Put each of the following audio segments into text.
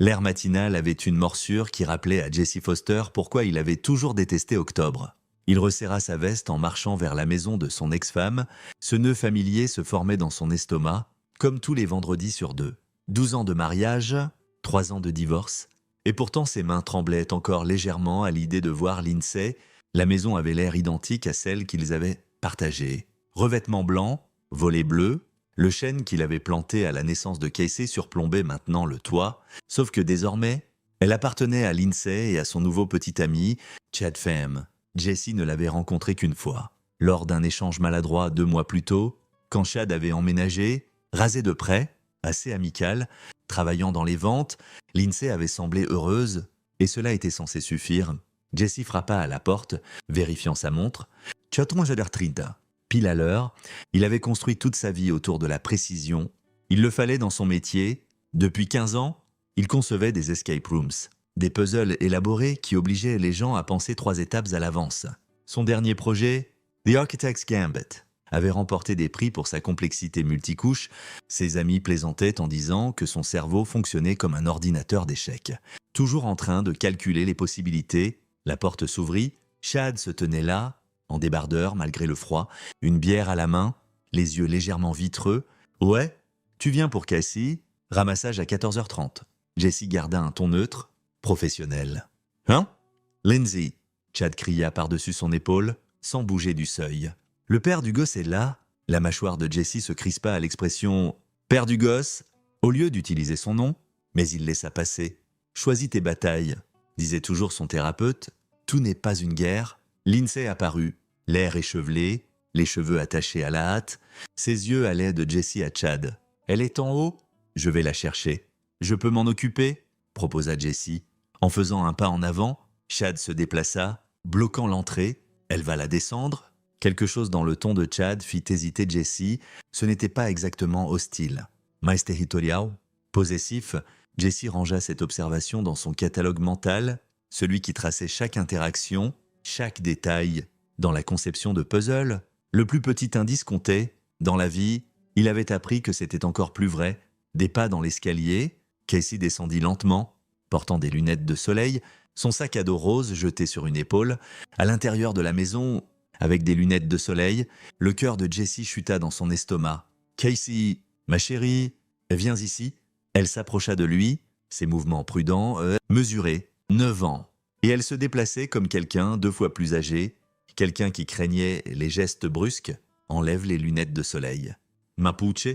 L'air matinal avait une morsure qui rappelait à Jesse Foster pourquoi il avait toujours détesté Octobre. Il resserra sa veste en marchant vers la maison de son ex-femme. Ce nœud familier se formait dans son estomac, comme tous les vendredis sur 2. 12 ans de mariage, 3 ans de divorce. Et pourtant ses mains tremblaient encore légèrement à l'idée de voir Lindsay. La maison avait l'air identique à celle qu'ils avaient partagée. Revêtement blanc, volets bleus, le chêne qu'il avait planté à la naissance de Casey surplombait maintenant le toit, sauf que désormais, elle appartenait à Lindsay et à son nouveau petit ami, Chad Pham. Jesse ne l'avait rencontré qu'une fois, lors d'un échange maladroit 2 mois plus tôt, quand Chad avait emménagé, rasé de près, assez amical, travaillant dans les ventes, Lindsay avait semblé heureuse, et cela était censé suffire. Jesse frappa à la porte, vérifiant sa montre. « Chaton à l'heure 30. » Pile à l'heure, il avait construit toute sa vie autour de la précision. Il le fallait dans son métier. Depuis 15 ans, il concevait des escape rooms, des puzzles élaborés qui obligeaient les gens à penser 3 étapes à l'avance. Son dernier projet, The Architect's Gambit, avait remporté des prix pour sa complexité multicouche. Ses amis plaisantaient en disant que son cerveau fonctionnait comme un ordinateur d'échecs. Toujours en train de calculer les possibilités, la porte s'ouvrit, Chad se tenait là, en débardeur malgré le froid, une bière à la main, les yeux légèrement vitreux. « Ouais, tu viens pour Casey, ramassage à 14h30. » Jesse garda un ton neutre, professionnel. « Hein ?»« Lindsay !» Chad cria par-dessus son épaule, sans bouger du seuil. « Le père du gosse est là ?» La mâchoire de Jesse se crispa à l'expression « père du gosse ?» Au lieu d'utiliser son nom, mais il laissa passer. « Choisis tes batailles », disait toujours son thérapeute. « Tout n'est pas une guerre. » Lindsay apparut, l'air échevelé, les cheveux attachés à la hâte. Ses yeux allaient de Jesse à Chad. « Elle est en haut ? Je vais la chercher. »« Je peux m'en occuper ?» proposa Jesse. En faisant un pas en avant, Chad se déplaça, bloquant l'entrée. Elle va la descendre. Quelque chose dans le ton de Chad fit hésiter Jesse. Ce n'était pas exactement hostile. « Mais territorial ?» Possessif, Jesse rangea cette observation dans son catalogue mental, celui qui traçait chaque interaction, chaque détail. Dans la conception de puzzle, le plus petit indice comptait. Dans la vie, il avait appris que c'était encore plus vrai. Des pas dans l'escalier, Casey descendit lentement, portant des lunettes de soleil, son sac à dos rose jeté sur une épaule. À l'intérieur de la maison, avec des lunettes de soleil, le cœur de Jesse chuta dans son estomac. « Casey, ma chérie, viens ici. » Elle s'approcha de lui, ses mouvements prudents, mesurés, 9 ans. Et elle se déplaçait comme quelqu'un 2 fois plus âgé, quelqu'un qui craignait les gestes brusques. Enlève les lunettes de soleil. « Mapuche ?»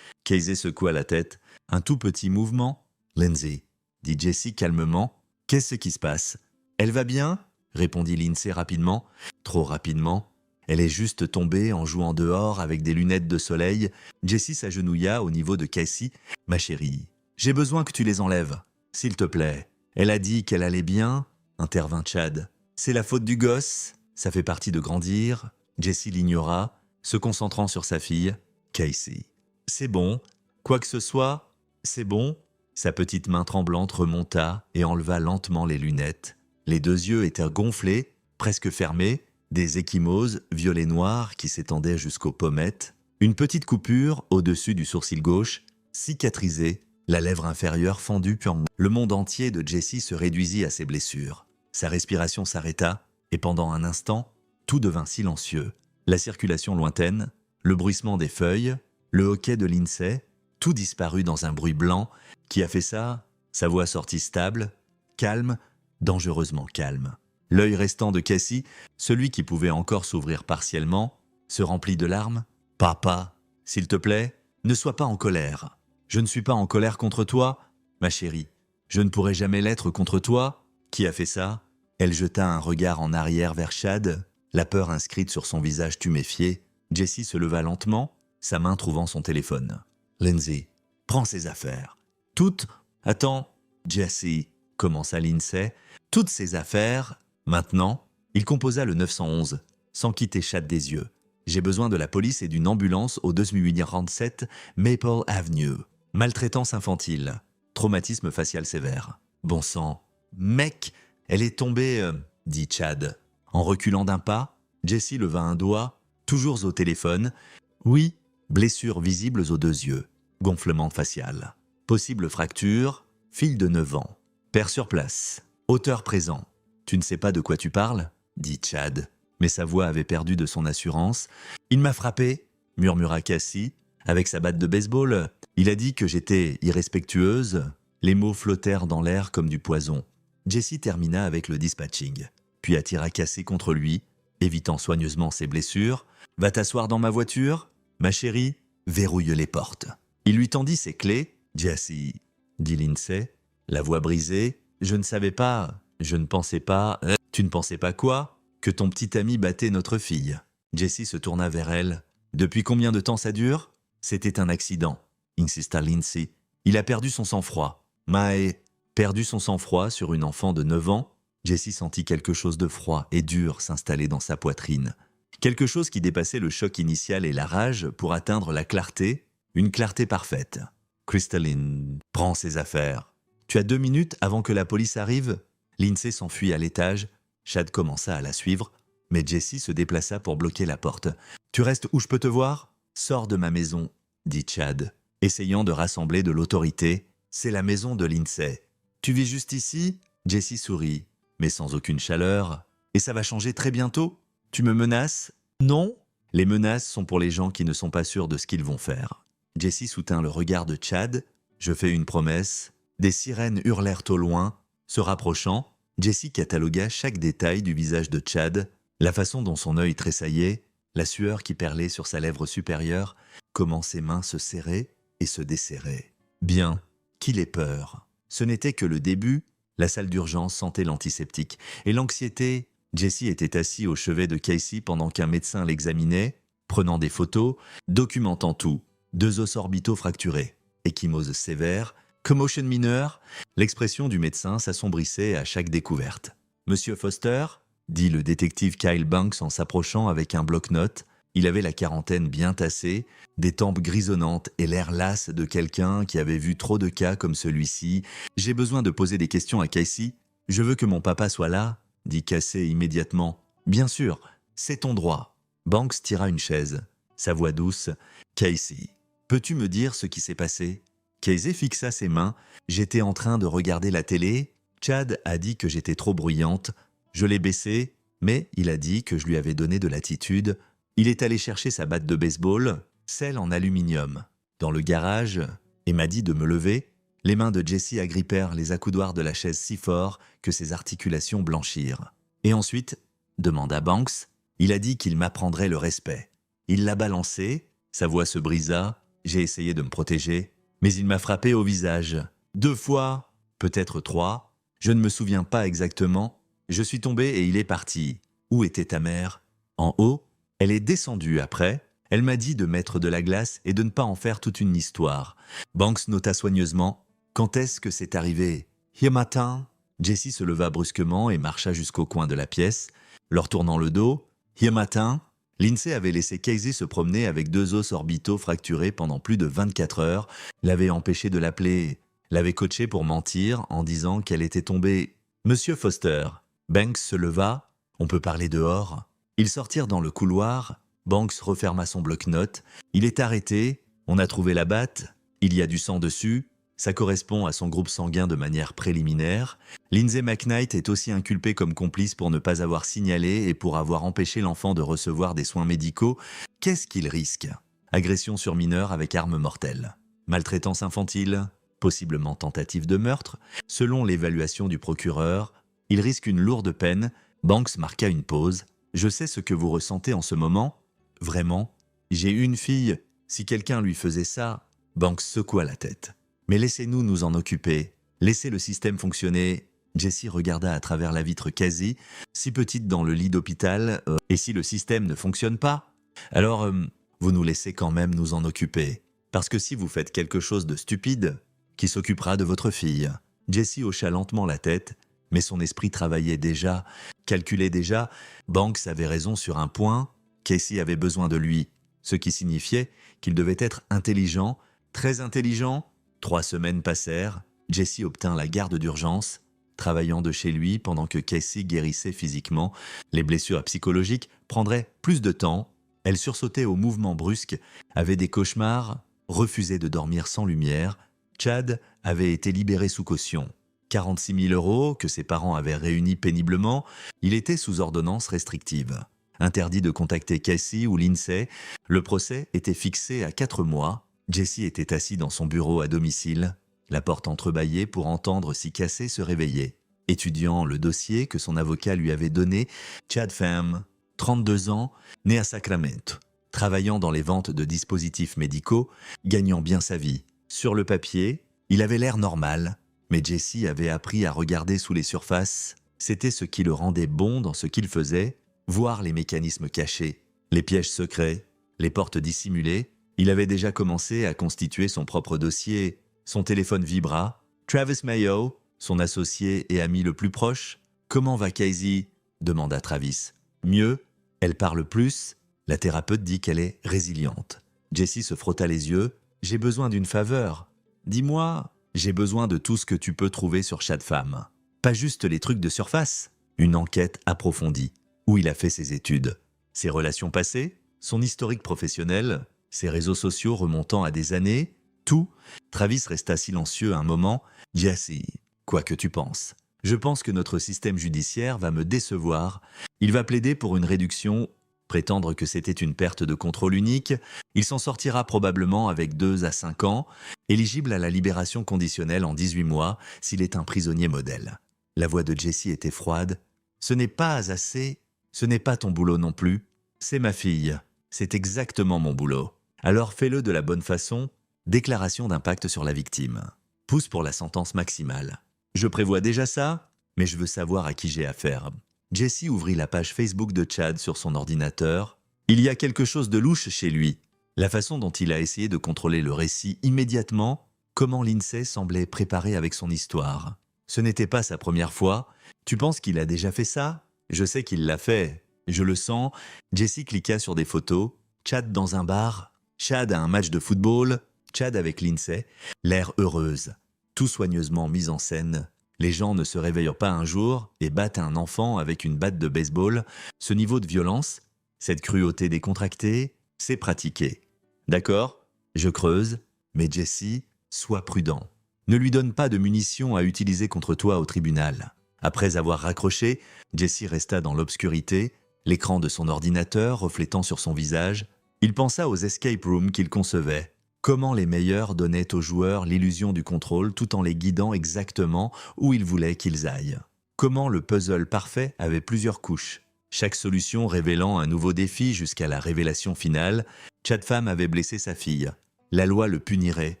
Casey secoua la tête. Un tout petit mouvement. « Lindsay », dit Jesse calmement. « Qu'est-ce qui se passe ?»« Elle va bien ?» répondit Lindsay rapidement. Trop rapidement. Elle est juste tombée en jouant dehors avec des lunettes de soleil. Jesse s'agenouilla au niveau de Casey. « Ma chérie, j'ai besoin que tu les enlèves. S'il te plaît. » Elle a dit qu'elle allait bien, intervint Chad. « C'est la faute du gosse. Ça fait partie de grandir. » Jesse l'ignora, se concentrant sur sa fille, Casey. « C'est bon. Quoi que ce soit, c'est bon. » Sa petite main tremblante remonta et enleva lentement les lunettes. Les 2 yeux étaient gonflés, presque fermés, des ecchymoses violet-noir qui s'étendaient jusqu'aux pommettes, une petite coupure au-dessus du sourcil gauche, cicatrisée, la lèvre inférieure fendue purement. Le monde entier de Jesse se réduisit à ses blessures. Sa respiration s'arrêta, et pendant un instant, tout devint silencieux. La circulation lointaine, le bruissement des feuilles, le hoquet de Lindsay, tout disparut dans un bruit blanc. Qui a fait ça ? Sa voix sortit stable, calme, dangereusement calme. L'œil restant de Casey, celui qui pouvait encore s'ouvrir partiellement, se remplit de larmes. « Papa, s'il te plaît, ne sois pas en colère. Je ne suis pas en colère contre toi, ma chérie. Je ne pourrai jamais l'être contre toi. Qui a fait ça ?» Elle jeta un regard en arrière vers Chad, la peur inscrite sur son visage tuméfié. Jesse se leva lentement, sa main trouvant son téléphone. « Lindsay, prends ses affaires. » « Toutes... Attends, Jesse, » commença Lindsay. « Toutes ses affaires... » Maintenant, il composa le 911, sans quitter Chad des yeux. « J'ai besoin de la police et d'une ambulance au 2847 Maple Avenue. Maltraitance infantile. Traumatisme facial sévère. Bon sang. Mec, elle est tombée... dit Chad. En reculant d'un pas, Jesse leva un doigt, toujours au téléphone. « Oui, blessures visibles aux 2 yeux. Gonflement facial. Possible fracture, fille de 9 ans. Père sur place. Auteur présent. Tu ne sais pas de quoi tu parles dit Chad. Mais sa voix avait perdu de son assurance. Il m'a frappé, murmura Cassie. Avec sa batte de baseball, il a dit que j'étais irrespectueuse. Les mots flottèrent dans l'air comme du poison. Jessie termina avec le dispatching, puis attira Cassie contre lui, évitant soigneusement ses blessures. « Va t'asseoir dans ma voiture, ma chérie, verrouille les portes. » Il lui tendit ses clés. « Jessie, » dit Lindsay, la voix brisée. « Je ne savais pas, je ne pensais pas... » « Tu ne pensais pas quoi ? Que ton petit ami battait notre fille. » Jessie se tourna vers elle. « Depuis combien de temps ça dure ?»« C'était un accident, » insista Lindsay. « Il a perdu son sang-froid. » « Mae, perdu son sang-froid sur une enfant de 9 ans ?» Jessie sentit quelque chose de froid et dur s'installer dans sa poitrine. Quelque chose qui dépassait le choc initial et la rage pour atteindre la clarté, une clarté parfaite. « Crystalline, prends ses affaires. Tu as 2 minutes avant que la police arrive ?» Lindsay s'enfuit à l'étage. Chad commença à la suivre, mais Jessie se déplaça pour bloquer la porte. « Tu restes où je peux te voir ? Sors de ma maison, » dit Chad, essayant de rassembler de l'autorité. « C'est la maison de Lindsay. Tu vis juste ici ?» Jessie sourit, mais sans aucune chaleur. « Et ça va changer très bientôt ? Tu me menaces ? Non ? Les menaces sont pour les gens qui ne sont pas sûrs de ce qu'ils vont faire. » Jessie soutint le regard de Chad. « Je fais une promesse. » Des sirènes hurlèrent au loin. Se rapprochant, Jessie catalogua chaque détail du visage de Chad, la façon dont son œil tressaillait, la sueur qui perlait sur sa lèvre supérieure, comment ses mains se serraient et se desserraient. Bien, qu'il ait peur. Ce n'était que le début. La salle d'urgence sentait l'antiseptique. Et l'anxiété, Jessie était assis au chevet de Casey pendant qu'un médecin l'examinait, prenant des photos, documentant tout. 2 os orbitaux fracturés, ecchymose sévère, commotion mineure. L'expression du médecin s'assombrissait à chaque découverte. « Monsieur Foster ?» dit le détective Kyle Banks en s'approchant avec un bloc-notes. Il avait la quarantaine bien tassée, des tempes grisonnantes et l'air las de quelqu'un qui avait vu trop de cas comme celui-ci. « J'ai besoin de poser des questions à Casey. Je veux que mon papa soit là, » dit Casey immédiatement. « Bien sûr, c'est ton droit. » Banks tira une chaise. Sa voix douce. « Casey, peux-tu me dire ce qui s'est passé ?» Casey fixa ses mains. « J'étais en train de regarder la télé. Chad a dit que j'étais trop bruyante. Je l'ai baissé, mais il a dit que je lui avais donné de l'attitude. Il est allé chercher sa batte de baseball, celle en aluminium, dans le garage, et m'a dit de me lever. » Les mains de Jessie agrippèrent les accoudoirs de la chaise si fort que ses articulations blanchirent. « Et ensuite ?» demanda Banks. « Il a dit qu'il m'apprendrait le respect. Il l'a balancé, sa voix se brisa. J'ai essayé de me protéger, mais il m'a frappé au visage. 2 fois, peut-être 3. Je ne me souviens pas exactement. Je suis tombé et il est parti. Où était ta mère ? En haut ? Elle est descendue après. Elle m'a dit de mettre de la glace et de ne pas en faire toute une histoire. » Banks nota soigneusement. « Quand est-ce que c'est arrivé ? Hier matin ?» Jessie se leva brusquement et marcha jusqu'au coin de la pièce, leur tournant le dos. « Hier matin ?» Lindsay avait laissé Casey se promener avec 2 os orbitaux fracturés pendant plus de 24 heures, l'avait empêché de l'appeler, l'avait coaché pour mentir en disant qu'elle était tombée. « Monsieur Foster ?» Banks se leva. « On peut parler dehors ?» Ils sortirent dans le couloir. Banks referma son bloc-notes. Il est arrêté. On a trouvé la batte. Il y a du sang dessus. Ça correspond à son groupe sanguin de manière préliminaire. Lindsay McKnight est aussi inculpée comme complice pour ne pas avoir signalé et pour avoir empêché l'enfant de recevoir des soins médicaux. Qu'est-ce qu'il risque ? Agression sur mineur avec arme mortelle. Maltraitance infantile. Possiblement tentative de meurtre. Selon l'évaluation du procureur, il risque une lourde peine. Banks marqua une pause. « Je sais ce que vous ressentez en ce moment. Vraiment. J'ai une fille. Si quelqu'un lui faisait ça... » Banks secoua la tête. « Mais laissez-nous nous en occuper. Laissez le système fonctionner. » Jessie regarda à travers la vitre quasi, si petite dans le lit d'hôpital. Et si le système ne fonctionne pas ? Alors, vous nous laissez quand même nous en occuper. Parce que si vous faites quelque chose de stupide, qui s'occupera de votre fille ? Jessie hocha lentement la tête, mais son esprit travaillait déjà, calculait déjà. Banks avait raison sur un point, Casey avait besoin de lui, ce qui signifiait qu'il devait être intelligent, très intelligent. 3 semaines passèrent, Jessie obtint la garde d'urgence, travaillant de chez lui pendant que Casey guérissait physiquement. Les blessures psychologiques prendraient plus de temps. Elle sursautait aux mouvements brusques, avait des cauchemars, refusait de dormir sans lumière. Chad avait été libéré sous caution. 46 000 euros que ses parents avaient réunis péniblement, il était sous ordonnance restrictive. Interdit de contacter Casey ou Lindsay, le procès était fixé à 4 mois. Jesse était assis dans son bureau à domicile, la porte entrebâillée pour entendre si Casey se réveillait. Étudiant le dossier que son avocat lui avait donné, Chad Pham, 32 ans, né à Sacramento, travaillant dans les ventes de dispositifs médicaux, gagnant bien sa vie. Sur le papier, il avait l'air normal, mais Jesse avait appris à regarder sous les surfaces. C'était ce qui le rendait bon dans ce qu'il faisait, voir les mécanismes cachés, les pièges secrets, les portes dissimulées. Il avait déjà commencé à constituer son propre dossier. Son téléphone vibra. Travis Mayo, son associé et ami le plus proche. « Comment va Casey ?» demanda Travis. « Mieux, elle parle plus. » La thérapeute dit qu'elle est résiliente. Jesse se frotta les yeux. « J'ai besoin d'une faveur. Dis-moi, j'ai besoin de tout ce que tu peux trouver sur Chad Pham. Pas juste les trucs de surface. Une enquête approfondie, où il a fait ses études. Ses relations passées, son historique professionnel, ses réseaux sociaux remontant à des années, tout. » Travis resta silencieux un moment. « Jesse, quoi que tu penses. Je pense que notre système judiciaire va me décevoir. Il va plaider pour une réduction, prétendre que c'était une perte de contrôle unique. Il s'en sortira probablement avec 2 à 5 ans, éligible à la libération conditionnelle en 18 mois s'il est un prisonnier modèle. » La voix de Jesse était froide. « Ce n'est pas assez. Ce n'est pas ton boulot non plus. C'est ma fille. C'est exactement mon boulot. Alors fais-le de la bonne façon. Déclaration d'impact sur la victime. Pousse pour la sentence maximale. Je prévois déjà ça, mais je veux savoir à qui j'ai affaire. » Jesse ouvrit la page Facebook de Chad sur son ordinateur. Il y a quelque chose de louche chez lui. La façon dont il a essayé de contrôler le récit immédiatement, comment Lindsay semblait préparée avec son histoire. Ce n'était pas sa première fois. Tu penses qu'il a déjà fait ça? Je sais qu'il l'a fait. Je le sens. Jesse cliqua sur des photos. Chad dans un bar. Chad à un match de football. Chad avec Lindsay. L'air heureuse. Tout soigneusement mis en scène. Les gens ne se réveillent pas un jour et battent un enfant avec une batte de baseball. Ce niveau de violence, cette cruauté décontractée, c'est pratiqué. D'accord? Je creuse. Mais Jesse, sois prudent. Ne lui donne pas de munitions à utiliser contre toi au tribunal. Après avoir raccroché, Jesse resta dans l'obscurité, l'écran de son ordinateur reflétant sur son visage. Il pensa aux escape rooms qu'il concevait. Comment les meilleurs donnaient aux joueurs l'illusion du contrôle tout en les guidant exactement où ils voulaient qu'ils aillent. Comment le puzzle parfait avait plusieurs couches. Chaque solution révélant un nouveau défi jusqu'à la révélation finale. Chad Pham avait blessé sa fille. La loi le punirait,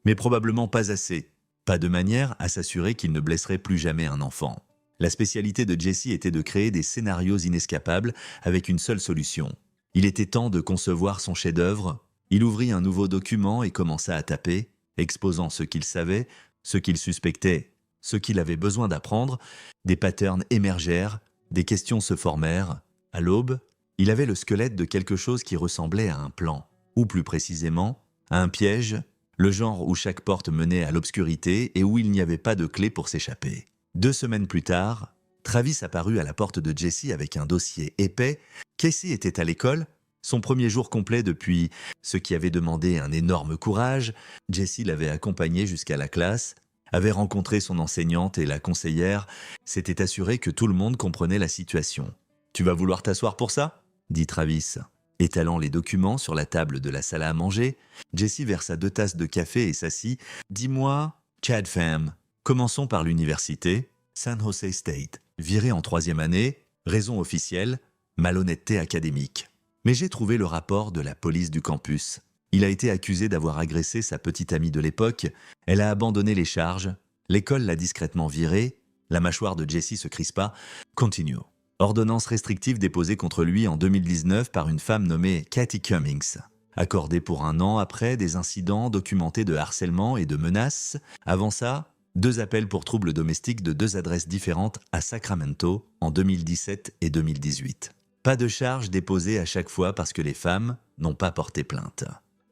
mais probablement pas assez. Pas de manière à s'assurer qu'il ne blesserait plus jamais un enfant. La spécialité de Jesse était de créer des scénarios inescapables avec une seule solution. Il était temps de concevoir son chef-d'œuvre. Il ouvrit un nouveau document et commença à taper, exposant ce qu'il savait, ce qu'il suspectait, ce qu'il avait besoin d'apprendre. Des patterns émergèrent, des questions se formèrent. À l'aube, il avait le squelette de quelque chose qui ressemblait à un plan, ou plus précisément, à un piège, le genre où chaque porte menait à l'obscurité et où il n'y avait pas de clé pour s'échapper. 2 semaines plus tard, Travis apparut à la porte de Jesse avec un dossier épais. Casey était à l'école, son premier jour complet depuis, ce qui avait demandé un énorme courage. Jesse l'avait accompagné jusqu'à la classe, avait rencontré son enseignante et la conseillère, s'était assuré que tout le monde comprenait la situation. « Tu vas vouloir t'asseoir pour ça ?» dit Travis. Étalant les documents sur la table de la salle à manger, Jesse versa 2 tasses de café et s'assit. « Dis-moi, Chad Pham, commençons par l'université, San Jose State. Viré en 3e année, raison officielle, malhonnêteté académique. Mais j'ai trouvé le rapport de la police du campus. Il a été accusé d'avoir agressé sa petite amie de l'époque. Elle a abandonné les charges. L'école l'a discrètement viré. La mâchoire de Jesse se crispa. Continue. Ordonnance restrictive déposée contre lui en 2019 par une femme nommée Kathy Cummings. Accordée pour 1 an après des incidents documentés de harcèlement et de menaces. Avant ça, 2 appels pour troubles domestiques de 2 adresses différentes à Sacramento en 2017 et 2018. Pas de charge déposée à chaque fois parce que les femmes n'ont pas porté plainte.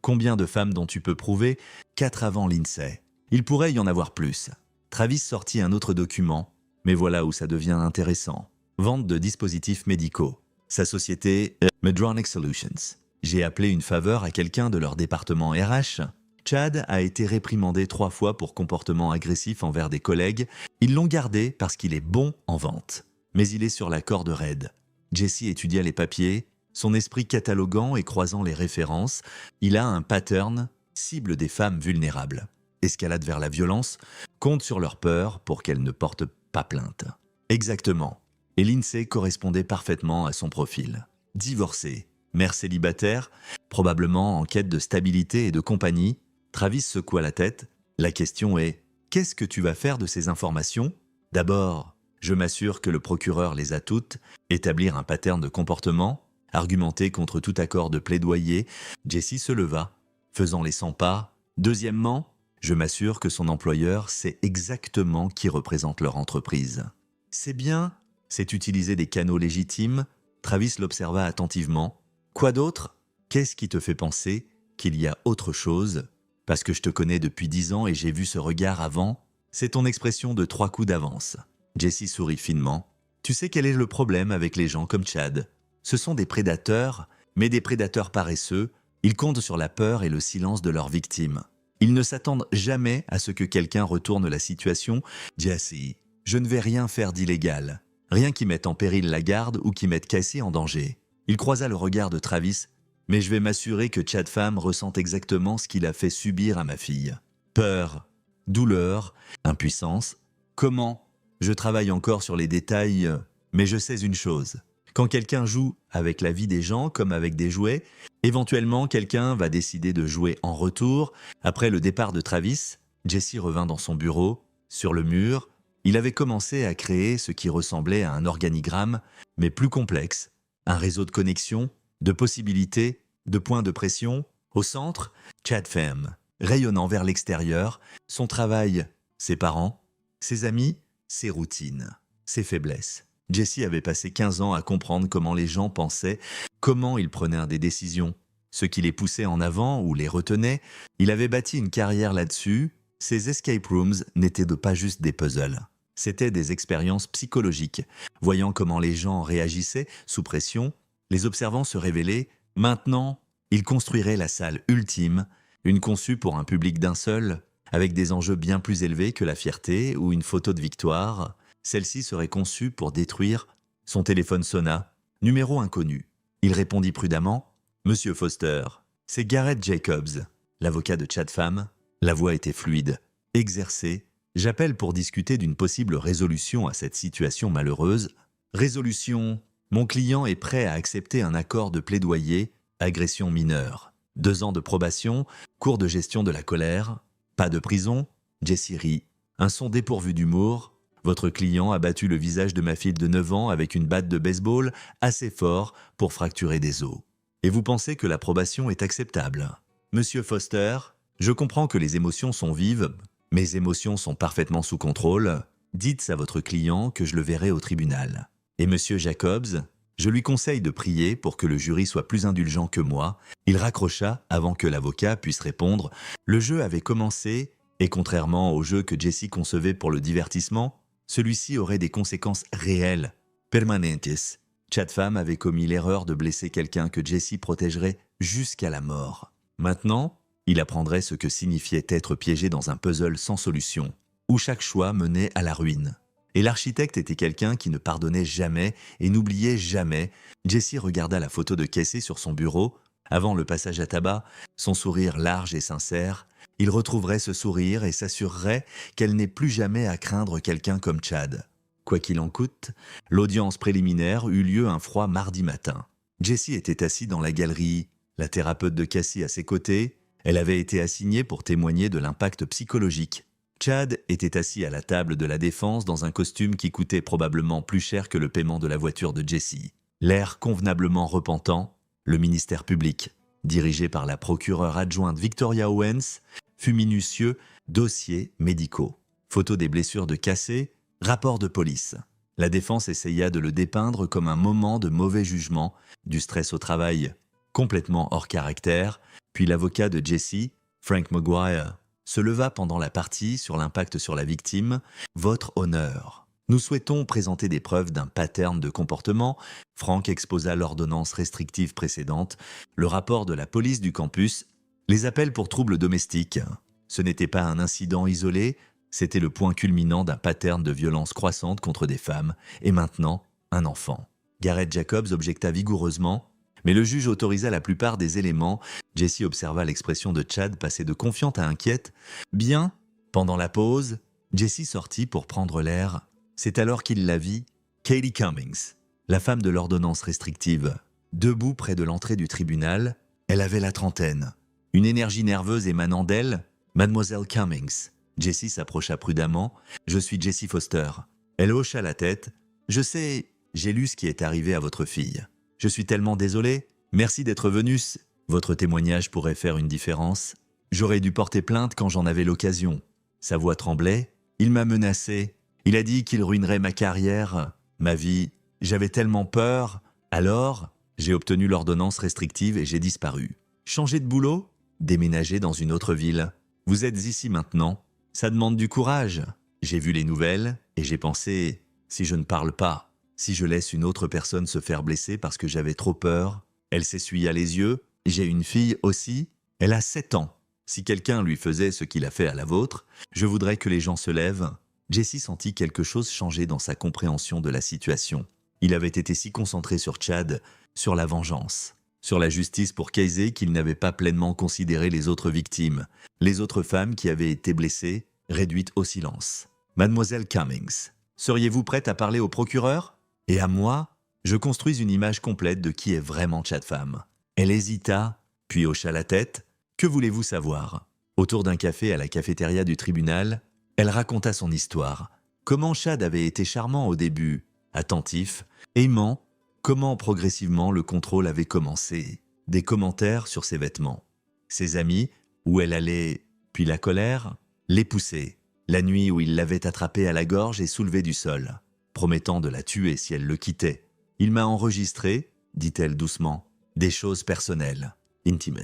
Combien de femmes dont tu peux prouver? 4 avant Lindsay. Il pourrait y en avoir plus. Travis sortit un autre document, mais voilà où ça devient intéressant. Vente de dispositifs médicaux. Sa société Medtronic Solutions. J'ai appelé une faveur à quelqu'un de leur département RH. Chad a été réprimandé 3 fois pour comportement agressif envers des collègues. Ils l'ont gardé parce qu'il est bon en vente. Mais il est sur la corde raide. Jesse étudia les papiers, son esprit cataloguant et croisant les références. Il a un pattern, cible des femmes vulnérables. Escalade vers la violence, compte sur leur peur pour qu'elles ne portent pas plainte. Exactement. Et Lindsay correspondait parfaitement à son profil. Divorcée, mère célibataire, probablement en quête de stabilité et de compagnie, Travis secoua la tête. La question est, qu'est-ce que tu vas faire de ces informations? D'abord, je m'assure que le procureur les a toutes, établir un pattern de comportement, argumenter contre tout accord de plaidoyer. Jesse se leva, faisant les 100 pas. Deuxièmement, je m'assure que son employeur sait exactement qui représente leur entreprise. C'est bien, c'est utiliser des canaux légitimes. Travis l'observa attentivement. Quoi d'autre? Qu'est-ce qui te fait penser qu'il y a autre chose? Parce que je te connais depuis 10 ans et j'ai vu ce regard avant. C'est ton expression de 3 coups d'avance. Jesse sourit finement. Tu sais quel est le problème avec les gens comme Chad? Ce sont des prédateurs, mais des prédateurs paresseux. Ils comptent sur la peur et le silence de leurs victimes. Ils ne s'attendent jamais à ce que quelqu'un retourne la situation. Jesse, je ne vais rien faire d'illégal. Rien qui mette en péril la garde ou qui mette Cassie en danger. Il croisa le regard de Travis. Mais je vais m'assurer que Chad Pham ressent exactement ce qu'il a fait subir à ma fille. Peur, douleur, impuissance. Comment? Je travaille encore sur les détails, mais je sais une chose. Quand quelqu'un joue avec la vie des gens comme avec des jouets, éventuellement quelqu'un va décider de jouer en retour. Après le départ de Travis, Jesse revint dans son bureau. Sur le mur, il avait commencé à créer ce qui ressemblait à un organigramme, mais plus complexe. Un réseau de connexions, de possibilités, de points de pression. Au centre, Chad Pham, rayonnant vers l'extérieur, son travail, ses parents, ses amis, ses routines, ses faiblesses. Jesse avait passé 15 ans à comprendre comment les gens pensaient, comment ils prenaient des décisions, ce qui les poussait en avant ou les retenait. Il avait bâti une carrière là-dessus. Ces escape rooms n'étaient pas juste des puzzles. C'étaient des expériences psychologiques, voyant comment les gens réagissaient sous pression. Les observants se révélaient. Maintenant, il construirait la salle ultime, une conçue pour un public d'un seul, avec des enjeux bien plus élevés que la fierté ou une photo de victoire. Celle-ci serait conçue pour détruire. Son téléphone sonna. Numéro inconnu. Il répondit prudemment. « Monsieur Foster, c'est Garrett Jacobs, l'avocat de Chad Pham. » La voix était fluide, exercée. « J'appelle pour discuter d'une possible résolution à cette situation malheureuse. Résolution. Mon client est prêt à accepter un accord de plaidoyer, agression mineure. 2 ans de probation, cours de gestion de la colère. Pas de prison. » Jesse rit. Un son dépourvu d'humour. « Votre client a battu le visage de ma fille de 9 ans avec une batte de baseball assez fort pour fracturer des os. Et vous pensez que la probation est acceptable? Monsieur Foster, je comprends que les émotions sont vives. Mes émotions sont parfaitement sous contrôle. Dites à votre client que je le verrai au tribunal. Et Monsieur Jacobs, je lui conseille de prier pour que le jury soit plus indulgent que moi. » Il raccrocha avant que l'avocat puisse répondre. Le jeu avait commencé, et contrairement au jeu que Jesse concevait pour le divertissement, celui-ci aurait des conséquences réelles, permanentes. Chad Pham avait commis l'erreur de blesser quelqu'un que Jesse protégerait jusqu'à la mort. Maintenant, il apprendrait ce que signifiait être piégé dans un puzzle sans solution, où chaque choix menait à la ruine. Et l'architecte était quelqu'un qui ne pardonnait jamais et n'oubliait jamais. Jesse regarda la photo de Casey sur son bureau. Avant le passage à tabac, son sourire large et sincère, il retrouverait ce sourire et s'assurerait qu'elle n'ait plus jamais à craindre quelqu'un comme Chad. Quoi qu'il en coûte, l'audience préliminaire eut lieu un froid mardi matin. Jesse était assis dans la galerie, la thérapeute de Cassie à ses côtés. Elle avait été assignée pour témoigner de l'impact psychologique. Chad était assis à la table de la défense dans un costume qui coûtait probablement plus cher que le paiement de la voiture de Jesse. L'air convenablement repentant, le ministère public, dirigé par la procureure adjointe Victoria Owens, fut minutieux, dossiers médicaux, photos des blessures de Casey, rapport de police. La défense essaya de le dépeindre comme un moment de mauvais jugement, du stress au travail, complètement hors caractère, puis l'avocat de Jesse, Frank Maguire, se leva pendant la partie sur l'impact sur la victime. « Votre honneur. Nous souhaitons présenter des preuves d'un pattern de comportement. » Frank exposa l'ordonnance restrictive précédente, le rapport de la police du campus. Les appels pour troubles domestiques. Ce n'était pas un incident isolé, c'était le point culminant d'un pattern de violence croissante contre des femmes, et maintenant, un enfant. Gareth Jacobs objecta vigoureusement, mais le juge autorisa la plupart des éléments. Jessie observa l'expression de Chad passer de confiante à inquiète. « Bien ?» Pendant la pause, Jessie sortit pour prendre l'air. C'est alors qu'il la vit, Katie Cummings, la femme de l'ordonnance restrictive. Debout près de l'entrée du tribunal, elle avait la trentaine. Une énergie nerveuse émanant d'elle, Mademoiselle Cummings. Jessie s'approcha prudemment. « Je suis Jessie Foster. » Elle hocha la tête. « Je sais, j'ai lu ce qui est arrivé à votre fille. Je suis tellement désolée. Merci d'être venue. Votre témoignage pourrait faire une différence. J'aurais dû porter plainte quand j'en avais l'occasion. » Sa voix tremblait. « Il m'a menacé. Il a dit qu'il ruinerait ma carrière, ma vie. J'avais tellement peur. Alors, j'ai obtenu l'ordonnance restrictive et j'ai disparu. Changer de boulot? Déménager dans une autre ville. Vous êtes ici maintenant. Ça demande du courage. J'ai vu les nouvelles et j'ai pensé, si je ne parle pas, si je laisse une autre personne se faire blesser parce que j'avais trop peur. » Elle s'essuya les yeux. « J'ai une fille aussi. Elle a 7 ans. Si quelqu'un lui faisait ce qu'il a fait à la vôtre, je voudrais que les gens se lèvent. » Jessie sentit quelque chose changer dans sa compréhension de la situation. Il avait été si concentré sur Chad, sur la vengeance, sur la justice pour Casey qu'il n'avait pas pleinement considéré les autres victimes, les autres femmes qui avaient été blessées, réduites au silence. « Mademoiselle Cummings, seriez-vous prête à parler au procureur? Et à moi? Je construis une image complète de qui est vraiment Chad Pham. » Elle hésita, puis hocha la tête. « Que voulez-vous savoir ?» Autour d'un café à la cafétéria du tribunal, elle raconta son histoire. Comment Chad avait été charmant au début, attentif, aimant, comment progressivement le contrôle avait commencé. Des commentaires sur ses vêtements. Ses amis, où elle allait, puis la colère, les poussaient. La nuit où il l'avait attrapée à la gorge et soulevée du sol, promettant de la tuer si elle le quittait. « Il m'a enregistré, dit-elle doucement, des choses personnelles, intimes.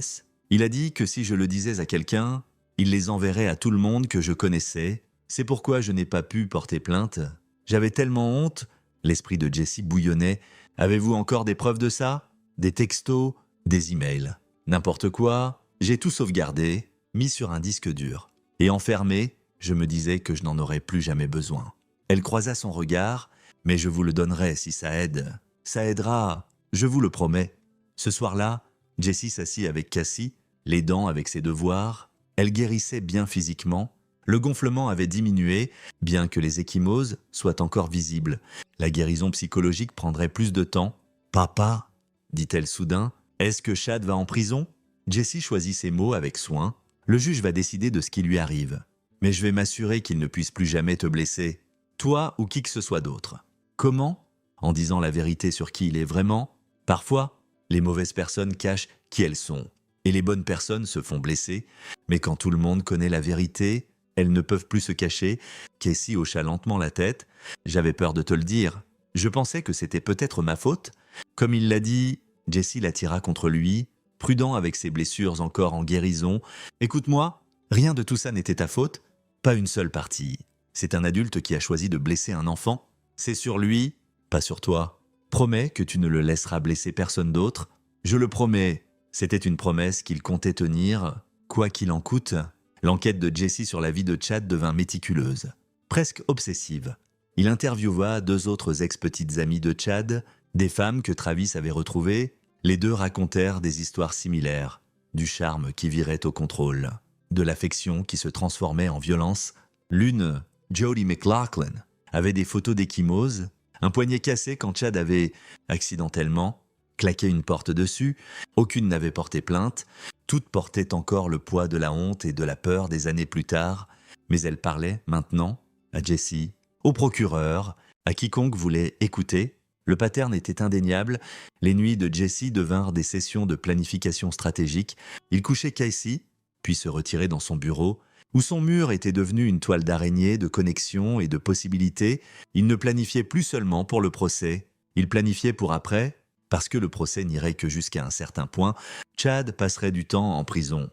Il a dit que si je le disais à quelqu'un, il les enverrait à tout le monde que je connaissais. C'est pourquoi je n'ai pas pu porter plainte. J'avais tellement honte. » L'esprit de Jessie bouillonnait. « Avez-vous encore des preuves de ça? Des textos, des emails, n'importe quoi. J'ai tout sauvegardé, mis sur un disque dur. Et enfermé, je me disais que je n'en aurais plus jamais besoin. » Elle croisa son regard. « Mais je vous le donnerai si ça aide. Ça aidera, je vous le promets. » Ce soir-là, Jessie s'assit avec Cassie, les dents avec ses devoirs. Elle guérissait bien physiquement. Le gonflement avait diminué, bien que les ecchymoses soient encore visibles. La guérison psychologique prendrait plus de temps. « Papa, dit-elle soudain, est-ce que Chad va en prison ?» Jessie choisit ses mots avec soin. « Le juge va décider de ce qui lui arrive. Mais je vais m'assurer qu'il ne puisse plus jamais te blesser, toi ou qui que ce soit d'autre. » Comment? En disant la vérité sur qui il est vraiment. Parfois, les mauvaises personnes cachent qui elles sont. Et les bonnes personnes se font blesser. Mais quand tout le monde connaît la vérité, elles ne peuvent plus se cacher. Casey hocha lentement la tête. « J'avais peur de te le dire. Je pensais que c'était peut-être ma faute. » Comme il l'a dit, Jessie l'attira contre lui, prudent avec ses blessures encore en guérison. « Écoute-moi, rien de tout ça n'était ta faute. Pas une seule partie. C'est un adulte qui a choisi de blesser un enfant. C'est sur lui, pas sur toi. Promets que tu ne le laisseras blesser personne d'autre. Je le promets. » C'était une promesse qu'il comptait tenir, quoi qu'il en coûte. L'enquête de Jessie sur la vie de Chad devint méticuleuse, presque obsessive. Il interviewa 2 autres ex-petites amies de Chad, des femmes que Travis avait retrouvées. Les 2 racontèrent des histoires similaires, du charme qui virait au contrôle, de l'affection qui se transformait en violence. L'une, Jodie McLaughlin, avait des photos d'ecchymoses, un poignet cassé quand Chad avait, accidentellement, claqué une porte dessus. Aucune n'avait porté plainte. Toutes portaient encore le poids de la honte et de la peur des années plus tard. Mais elles parlaient, maintenant, à Jessie, au procureur, à quiconque voulait écouter. Le pattern était indéniable. Les nuits de Jessie devinrent des sessions de planification stratégique. Il couchait Casey, puis se retirait dans son bureau, où son mur était devenu une toile d'araignée de connexions et de possibilités. Il ne planifiait plus seulement pour le procès. Il planifiait pour après, parce que le procès n'irait que jusqu'à un certain point. Chad passerait du temps en prison.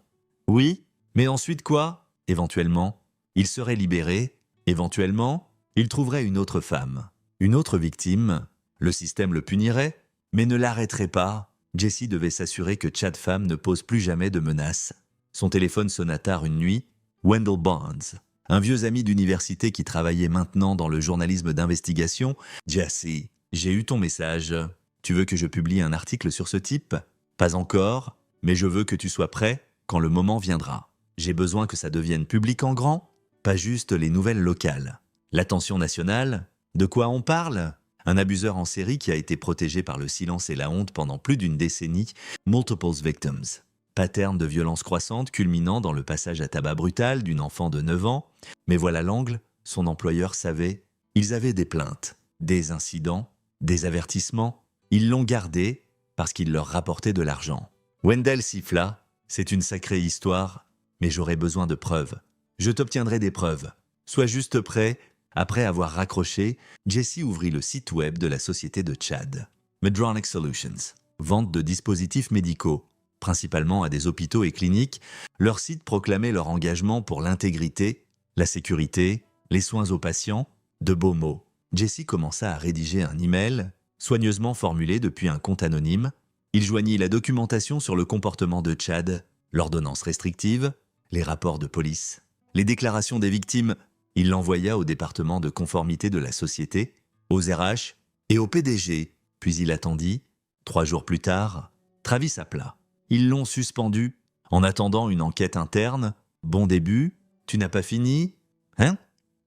Oui, mais ensuite quoi? Éventuellement, il serait libéré. Éventuellement, il trouverait une autre femme, une autre victime. Le système le punirait, mais ne l'arrêterait pas. Jessie devait s'assurer que Chad Pham ne pose plus jamais de menaces. Son téléphone sonna tard une nuit. Wendell Barnes, un vieux ami d'université qui travaillait maintenant dans le journalisme d'investigation. « Jesse, j'ai eu ton message. Tu veux que je publie un article sur ce type ? Pas encore, mais je veux que tu sois prêt quand le moment viendra. J'ai besoin que ça devienne public en grand, pas juste les nouvelles locales. L'attention nationale ? De quoi on parle ? Un abuseur en série qui a été protégé par le silence et la honte pendant plus d'une décennie, multiple victims. Pattern de violence croissante culminant dans le passage à tabac brutal d'une enfant de 9 ans. Mais voilà l'angle, son employeur savait. Ils avaient des plaintes, des incidents, des avertissements. Ils l'ont gardé parce qu'il leur rapportait de l'argent. Wendell siffla. C'est une sacrée histoire, mais j'aurai besoin de preuves. Je t'obtiendrai des preuves. Sois juste prêt. Après avoir raccroché, Jesse ouvrit le site web de la société de Chad. Medtronic Solutions. Vente de dispositifs médicaux, principalement à des hôpitaux et cliniques. Leur site proclamait leur engagement pour l'intégrité, la sécurité, les soins aux patients. De beaux mots. Jesse commença à rédiger un email, soigneusement formulé depuis un compte anonyme. Il joignit la documentation sur le comportement de Chad, l'ordonnance restrictive, les rapports de police, les déclarations des victimes. Il l'envoya au département de conformité de la société, aux RH et au PDG. Puis il attendit. 3 jours plus tard, Travis appela. Ils l'ont suspendu. En attendant une enquête interne. Bon début. Tu n'as pas fini ? Hein ?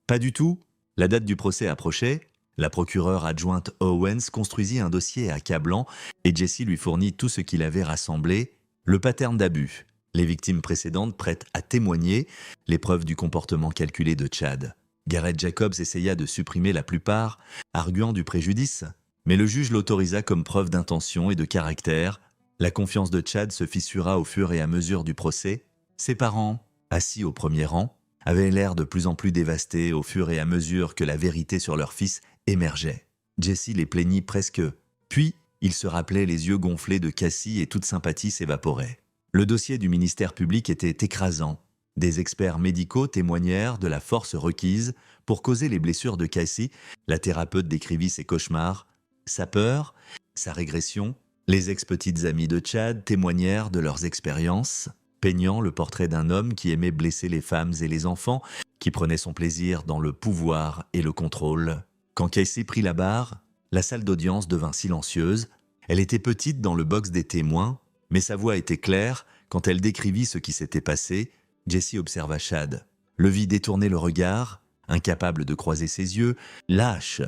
Pas du tout. La date du procès approchait. La procureure adjointe Owens construisit un dossier accablant et Jesse lui fournit tout ce qu'il avait rassemblé. Le pattern d'abus. Les victimes précédentes prêtes à témoigner, les preuves du comportement calculé de Chad. Garrett Jacobs essaya de supprimer la plupart, arguant du préjudice, mais le juge l'autorisa comme preuve d'intention et de caractère. La confiance de Chad se fissura au fur et à mesure du procès. Ses parents, assis au premier rang, avaient l'air de plus en plus dévastés au fur et à mesure que la vérité sur leur fils émergeait. Jesse les plaignit presque, puis il se rappelait les yeux gonflés de Cassie et toute sympathie s'évaporait. Le dossier du ministère public était écrasant. Des experts médicaux témoignèrent de la force requise pour causer les blessures de Cassie. La thérapeute décrivit ses cauchemars, sa peur, sa régression. Les ex-petites amies de Chad témoignèrent de leurs expériences, peignant le portrait d'un homme qui aimait blesser les femmes et les enfants, qui prenait son plaisir dans le pouvoir et le contrôle. Quand Cassie prit la barre, la salle d'audience devint silencieuse. Elle était petite dans le box des témoins, mais sa voix était claire quand elle décrivit ce qui s'était passé. Jesse observa Chad, le vit détourner le regard, incapable de croiser ses yeux, lâche.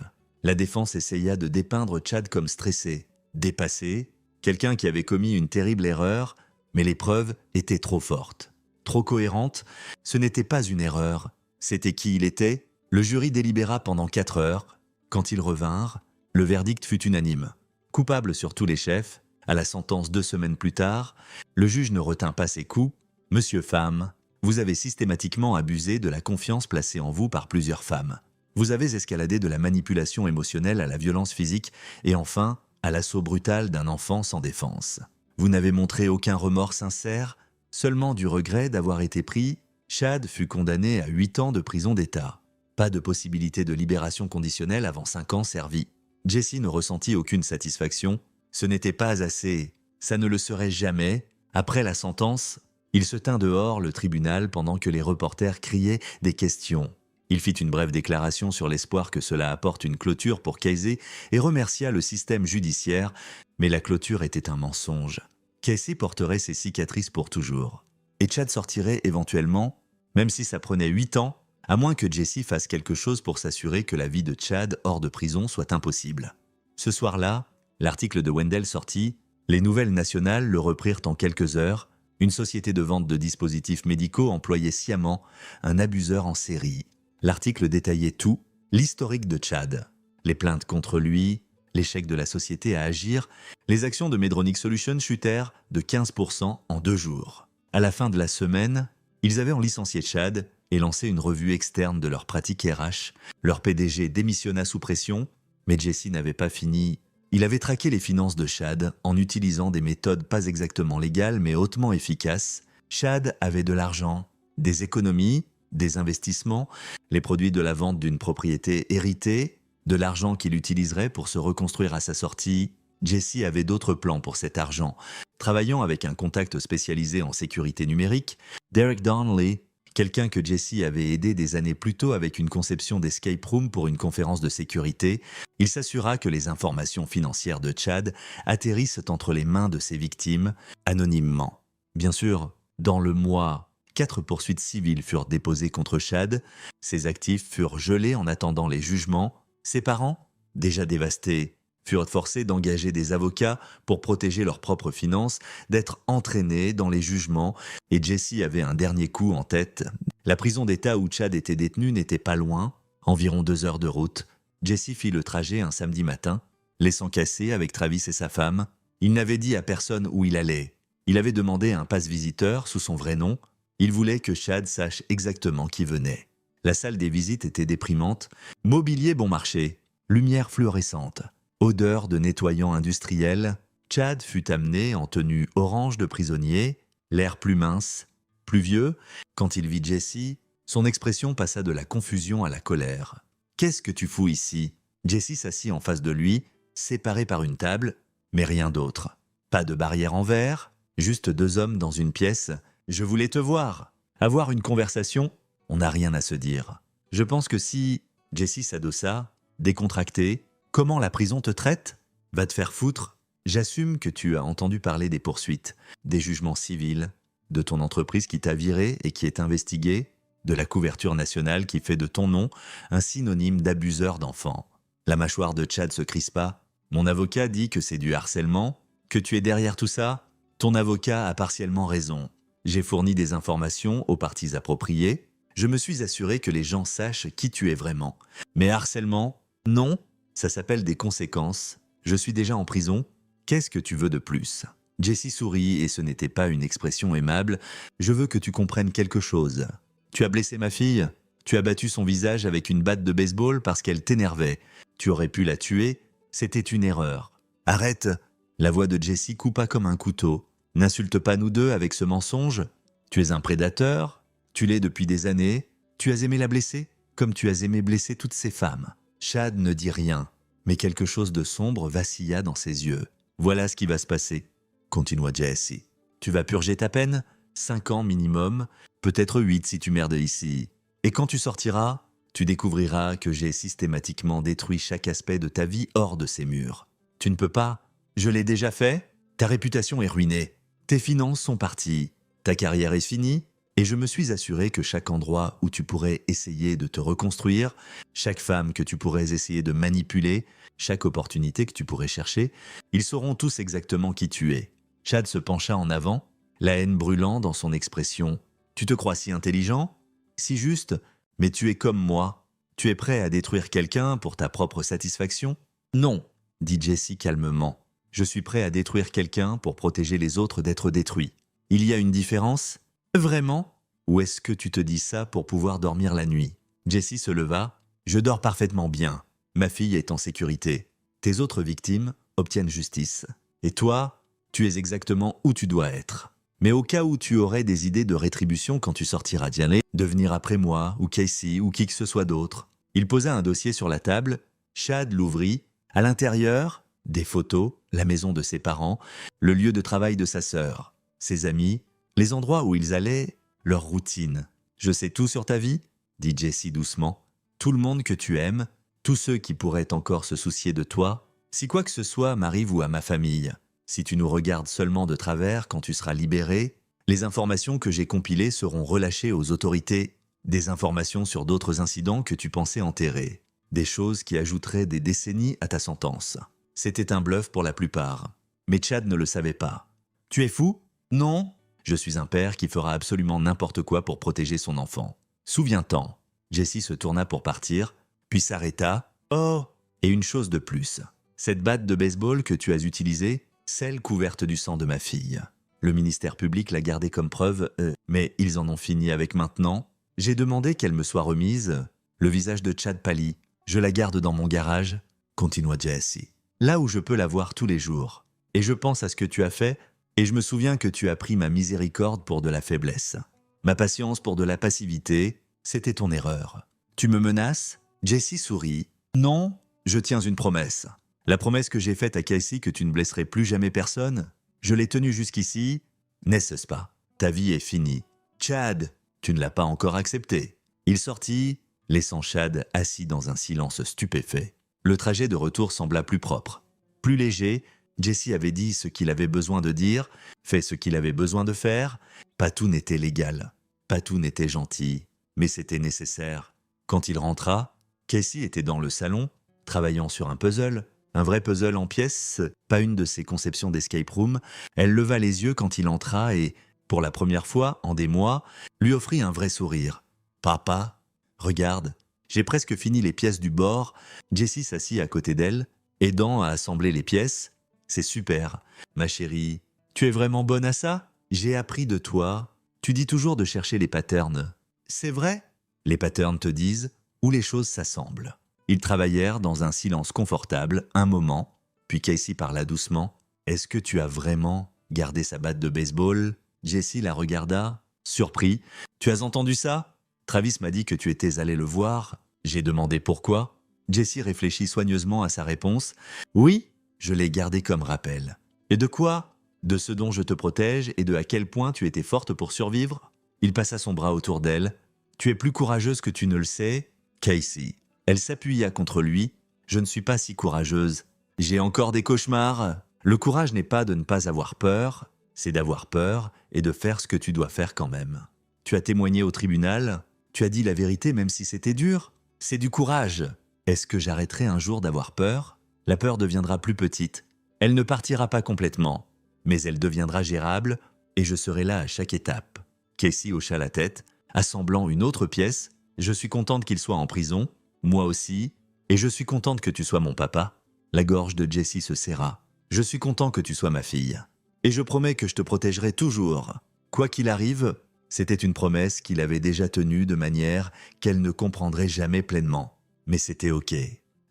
La défense essaya de dépeindre Chad comme stressé, dépassé, quelqu'un qui avait commis une terrible erreur, mais les preuves étaient trop fortes, trop cohérentes. Ce n'était pas une erreur, c'était qui il était. Le jury délibéra pendant 4 heures. Quand ils revinrent, le verdict fut unanime. Coupable sur tous les chefs. À la sentence 2 semaines plus tard, le juge ne retint pas ses coups. « Monsieur femme, vous avez systématiquement abusé de la confiance placée en vous par plusieurs femmes. Vous avez escaladé de la manipulation émotionnelle à la violence physique et enfin à l'assaut brutal d'un enfant sans défense. Vous n'avez montré aucun remords sincère, seulement du regret d'avoir été pris. » Chad fut condamné à 8 ans de prison d'État. Pas de possibilité de libération conditionnelle avant 5 ans servis. Jesse ne ressentit aucune satisfaction. Ce n'était pas assez. Ça ne le serait jamais. Après la sentence, il se tint dehors le tribunal pendant que les reporters criaient des questions. Il fit une brève déclaration sur l'espoir que cela apporte une clôture pour Casey et remercia le système judiciaire, mais la clôture était un mensonge. Casey porterait ses cicatrices pour toujours. Et Chad sortirait éventuellement, même si ça prenait 8 ans, à moins que Jesse fasse quelque chose pour s'assurer que la vie de Chad hors de prison soit impossible. Ce soir-là, l'article de Wendell sortit, les nouvelles nationales le reprirent en quelques heures. Une société de vente de dispositifs médicaux employait sciemment un abuseur en série. L'article détaillait tout, l'historique de Chad, les plaintes contre lui, l'échec de la société à agir. Les actions de Medtronic Solutions chutèrent de 15% en 2 jours. À la fin de la semaine, ils avaient licencié Chad et lancé une revue externe de leurs pratiques RH. Leur PDG démissionna sous pression, mais Jesse n'avait pas fini. Il avait traqué les finances de Chad en utilisant des méthodes pas exactement légales mais hautement efficaces. Chad avait de l'argent, des économies, des investissements, les produits de la vente d'une propriété héritée, de l'argent qu'il utiliserait pour se reconstruire à sa sortie. Jesse avait d'autres plans pour cet argent. Travaillant avec un contact spécialisé en sécurité numérique, Derek Donnelly, quelqu'un que Jesse avait aidé des années plus tôt avec une conception d'escape room pour une conférence de sécurité, il s'assura que les informations financières de Chad atterrissent entre les mains de ses victimes, anonymement. Bien sûr, dans le mois, 4 poursuites civiles furent déposées contre Chad, ses actifs furent gelés en attendant les jugements, ses parents, déjà dévastés, furent forcés d'engager des avocats pour protéger leurs propres finances, d'être entraînés dans les jugements, et Jesse avait un dernier coup en tête. La prison d'État où Chad était détenu n'était pas loin, environ 2 heures de route. Jesse fit le trajet un samedi matin, laissant Casey avec Travis et sa femme. Il n'avait dit à personne où il allait. Il avait demandé un passe-visiteur sous son vrai nom. Il voulait que Chad sache exactement qui venait. La salle des visites était déprimante, mobilier bon marché, lumière fluorescente. Odeur de nettoyant industriel, Chad fut amené en tenue orange de prisonnier, l'air plus mince, plus vieux. Quand il vit Jesse, son expression passa de la confusion à la colère. « Qu'est-ce que tu fous ici ?» Jesse s'assit en face de lui, séparé par une table, mais rien d'autre. Pas de barrière en verre, juste 2 hommes dans une pièce. « Je voulais te voir. Avoir une conversation, on n'a rien à se dire. Je pense que si… » Jesse s'adossa, décontracté. Comment la prison te traite ? Va te faire foutre. J'assume que tu as entendu parler des poursuites, des jugements civils, de ton entreprise qui t'a viré et qui est investiguée, de la couverture nationale qui fait de ton nom un synonyme d'abuseur d'enfants. La mâchoire de Chad se crispa. Mon avocat dit que c'est du harcèlement, que tu es derrière tout ça. Ton avocat a partiellement raison. J'ai fourni des informations aux parties appropriées. Je me suis assuré que les gens sachent qui tu es vraiment. Mais harcèlement, non. Ça s'appelle des conséquences. Je suis déjà en prison. Qu'est-ce que tu veux de plus ? Jesse sourit et ce n'était pas une expression aimable. Je veux que tu comprennes quelque chose. Tu as blessé ma fille. Tu as battu son visage avec une batte de baseball parce qu'elle t'énervait. Tu aurais pu la tuer. C'était une erreur. Arrête ! La voix de Jesse coupa comme un couteau. N'insulte pas nous deux avec ce mensonge. Tu es un prédateur. Tu l'es depuis des années. Tu as aimé la blesser comme tu as aimé blesser toutes ces femmes. Chad ne dit rien, mais quelque chose de sombre vacilla dans ses yeux. « Voilà ce qui va se passer », continua Jesse. « Tu vas purger ta peine, 5 ans minimum, peut-être 8 si tu merdes ici. Et quand tu sortiras, tu découvriras que j'ai systématiquement détruit chaque aspect de ta vie hors de ces murs. Tu ne peux pas, je l'ai déjà fait, ta réputation est ruinée, tes finances sont parties, ta carrière est finie, et je me suis assuré que chaque endroit où tu pourrais essayer de te reconstruire, chaque femme que tu pourrais essayer de manipuler, chaque opportunité que tu pourrais chercher, ils sauront tous exactement qui tu es. » Chad se pencha en avant, la haine brûlant dans son expression. « Tu te crois si intelligent ? Si juste ? Mais tu es comme moi. Tu es prêt à détruire quelqu'un pour ta propre satisfaction ? » ?»« Non, » dit Jesse calmement. « Je suis prêt à détruire quelqu'un pour protéger les autres d'être détruits. Il y a une différence ? Vraiment ? Ou est-ce que tu te dis ça pour pouvoir dormir la nuit ? » Jesse se leva. « Je dors parfaitement bien. Ma fille est en sécurité. Tes autres victimes obtiennent justice. Et toi, tu es exactement où tu dois être. Mais au cas où tu aurais des idées de rétribution quand tu sortiras d'y de venir après moi, ou Casey, ou qui que ce soit d'autre. » Il posa un dossier sur la table. Chad l'ouvrit. À l'intérieur, des photos, la maison de ses parents, le lieu de travail de sa sœur, ses amis, les endroits où ils allaient, leur routine. « Je sais tout sur ta vie ?» dit Jesse doucement. « Tout le monde que tu aimes, tous ceux qui pourraient encore se soucier de toi. Si quoi que ce soit m'arrive ou à ma famille, si tu nous regardes seulement de travers quand tu seras libéré, les informations que j'ai compilées seront relâchées aux autorités. Des informations sur d'autres incidents que tu pensais enterrer. Des choses qui ajouteraient des décennies à ta sentence. » C'était un bluff pour la plupart. Mais Chad ne le savait pas. « Tu es fou ? Non ? Je suis un père qui fera absolument n'importe quoi pour protéger son enfant. Souviens-t'en. » Jesse se tourna pour partir, puis s'arrêta. « Oh ! Et une chose de plus. Cette batte de baseball que tu as utilisée, celle couverte du sang de ma fille. Le ministère public l'a gardée comme preuve, mais ils en ont fini avec maintenant. J'ai demandé qu'elle me soit remise. Le visage de Chad pâlit. Je la garde dans mon garage, » continua Jesse. « Là où je peux la voir tous les jours. Et je pense à ce que tu as fait, et je me souviens que tu as pris ma miséricorde pour de la faiblesse. Ma patience pour de la passivité, c'était ton erreur. Tu me menaces ?» Jesse sourit. « Non, je tiens une promesse. La promesse que j'ai faite à Casey que tu ne blesserais plus jamais personne, je l'ai tenue jusqu'ici, n'est-ce pas? Ta vie est finie. Chad, tu ne l'as pas encore accepté. Il sortit, laissant Chad assis dans un silence stupéfait. Le trajet de retour sembla plus propre. Plus léger, Jesse avait dit ce qu'il avait besoin de dire, fait ce qu'il avait besoin de faire. Pas tout n'était légal, pas tout n'était gentil, mais c'était nécessaire. Quand il rentra, Casey était dans le salon, travaillant sur un puzzle, un vrai puzzle en pièces, pas une de ses conceptions d'escape room. Elle leva les yeux quand il entra et, pour la première fois en des mois, lui offrit un vrai sourire. « Papa, regarde, j'ai presque fini les pièces du bord. » Jessie s'assit à côté d'elle, aidant à assembler les pièces. « C'est super, ma chérie. Tu es vraiment bonne à ça? J'ai appris de toi. Tu dis toujours de chercher les patterns. C'est vrai? Les patterns te disent où les choses s'assemblent. » Ils travaillèrent dans un silence confortable un moment, puis Casey parla doucement. « Est-ce que tu as vraiment gardé sa batte de baseball ?» Jessie la regarda, surpris. « Tu as entendu ça? Travis m'a dit que tu étais allé le voir. » J'ai demandé pourquoi. Jessie réfléchit soigneusement à sa réponse. « Oui, je l'ai gardé comme rappel. »« Et de quoi? De ce dont je te protège et de à quel point tu étais forte pour survivre ?» Il passa son bras autour d'elle. « Tu es plus courageuse que tu ne le sais, Casey. » Elle s'appuya contre lui. « Je ne suis pas si courageuse. J'ai encore des cauchemars. » Le courage n'est pas de ne pas avoir peur, c'est d'avoir peur et de faire ce que tu dois faire quand même. Tu as témoigné au tribunal, tu as dit la vérité même si c'était dur. C'est du courage. Est-ce que j'arrêterai un jour d'avoir peur? La peur deviendra plus petite. Elle ne partira pas complètement, mais elle deviendra gérable et je serai là à chaque étape. Casey hocha la tête, assemblant une autre pièce. « Je suis contente qu'il soit en prison. Moi aussi, et je suis contente que tu sois mon papa. » La gorge de Jessie se serra. « Je suis content que tu sois ma fille. Et je promets que je te protégerai toujours. Quoi qu'il arrive, » c'était une promesse qu'il avait déjà tenue de manière qu'elle ne comprendrait jamais pleinement. Mais c'était ok.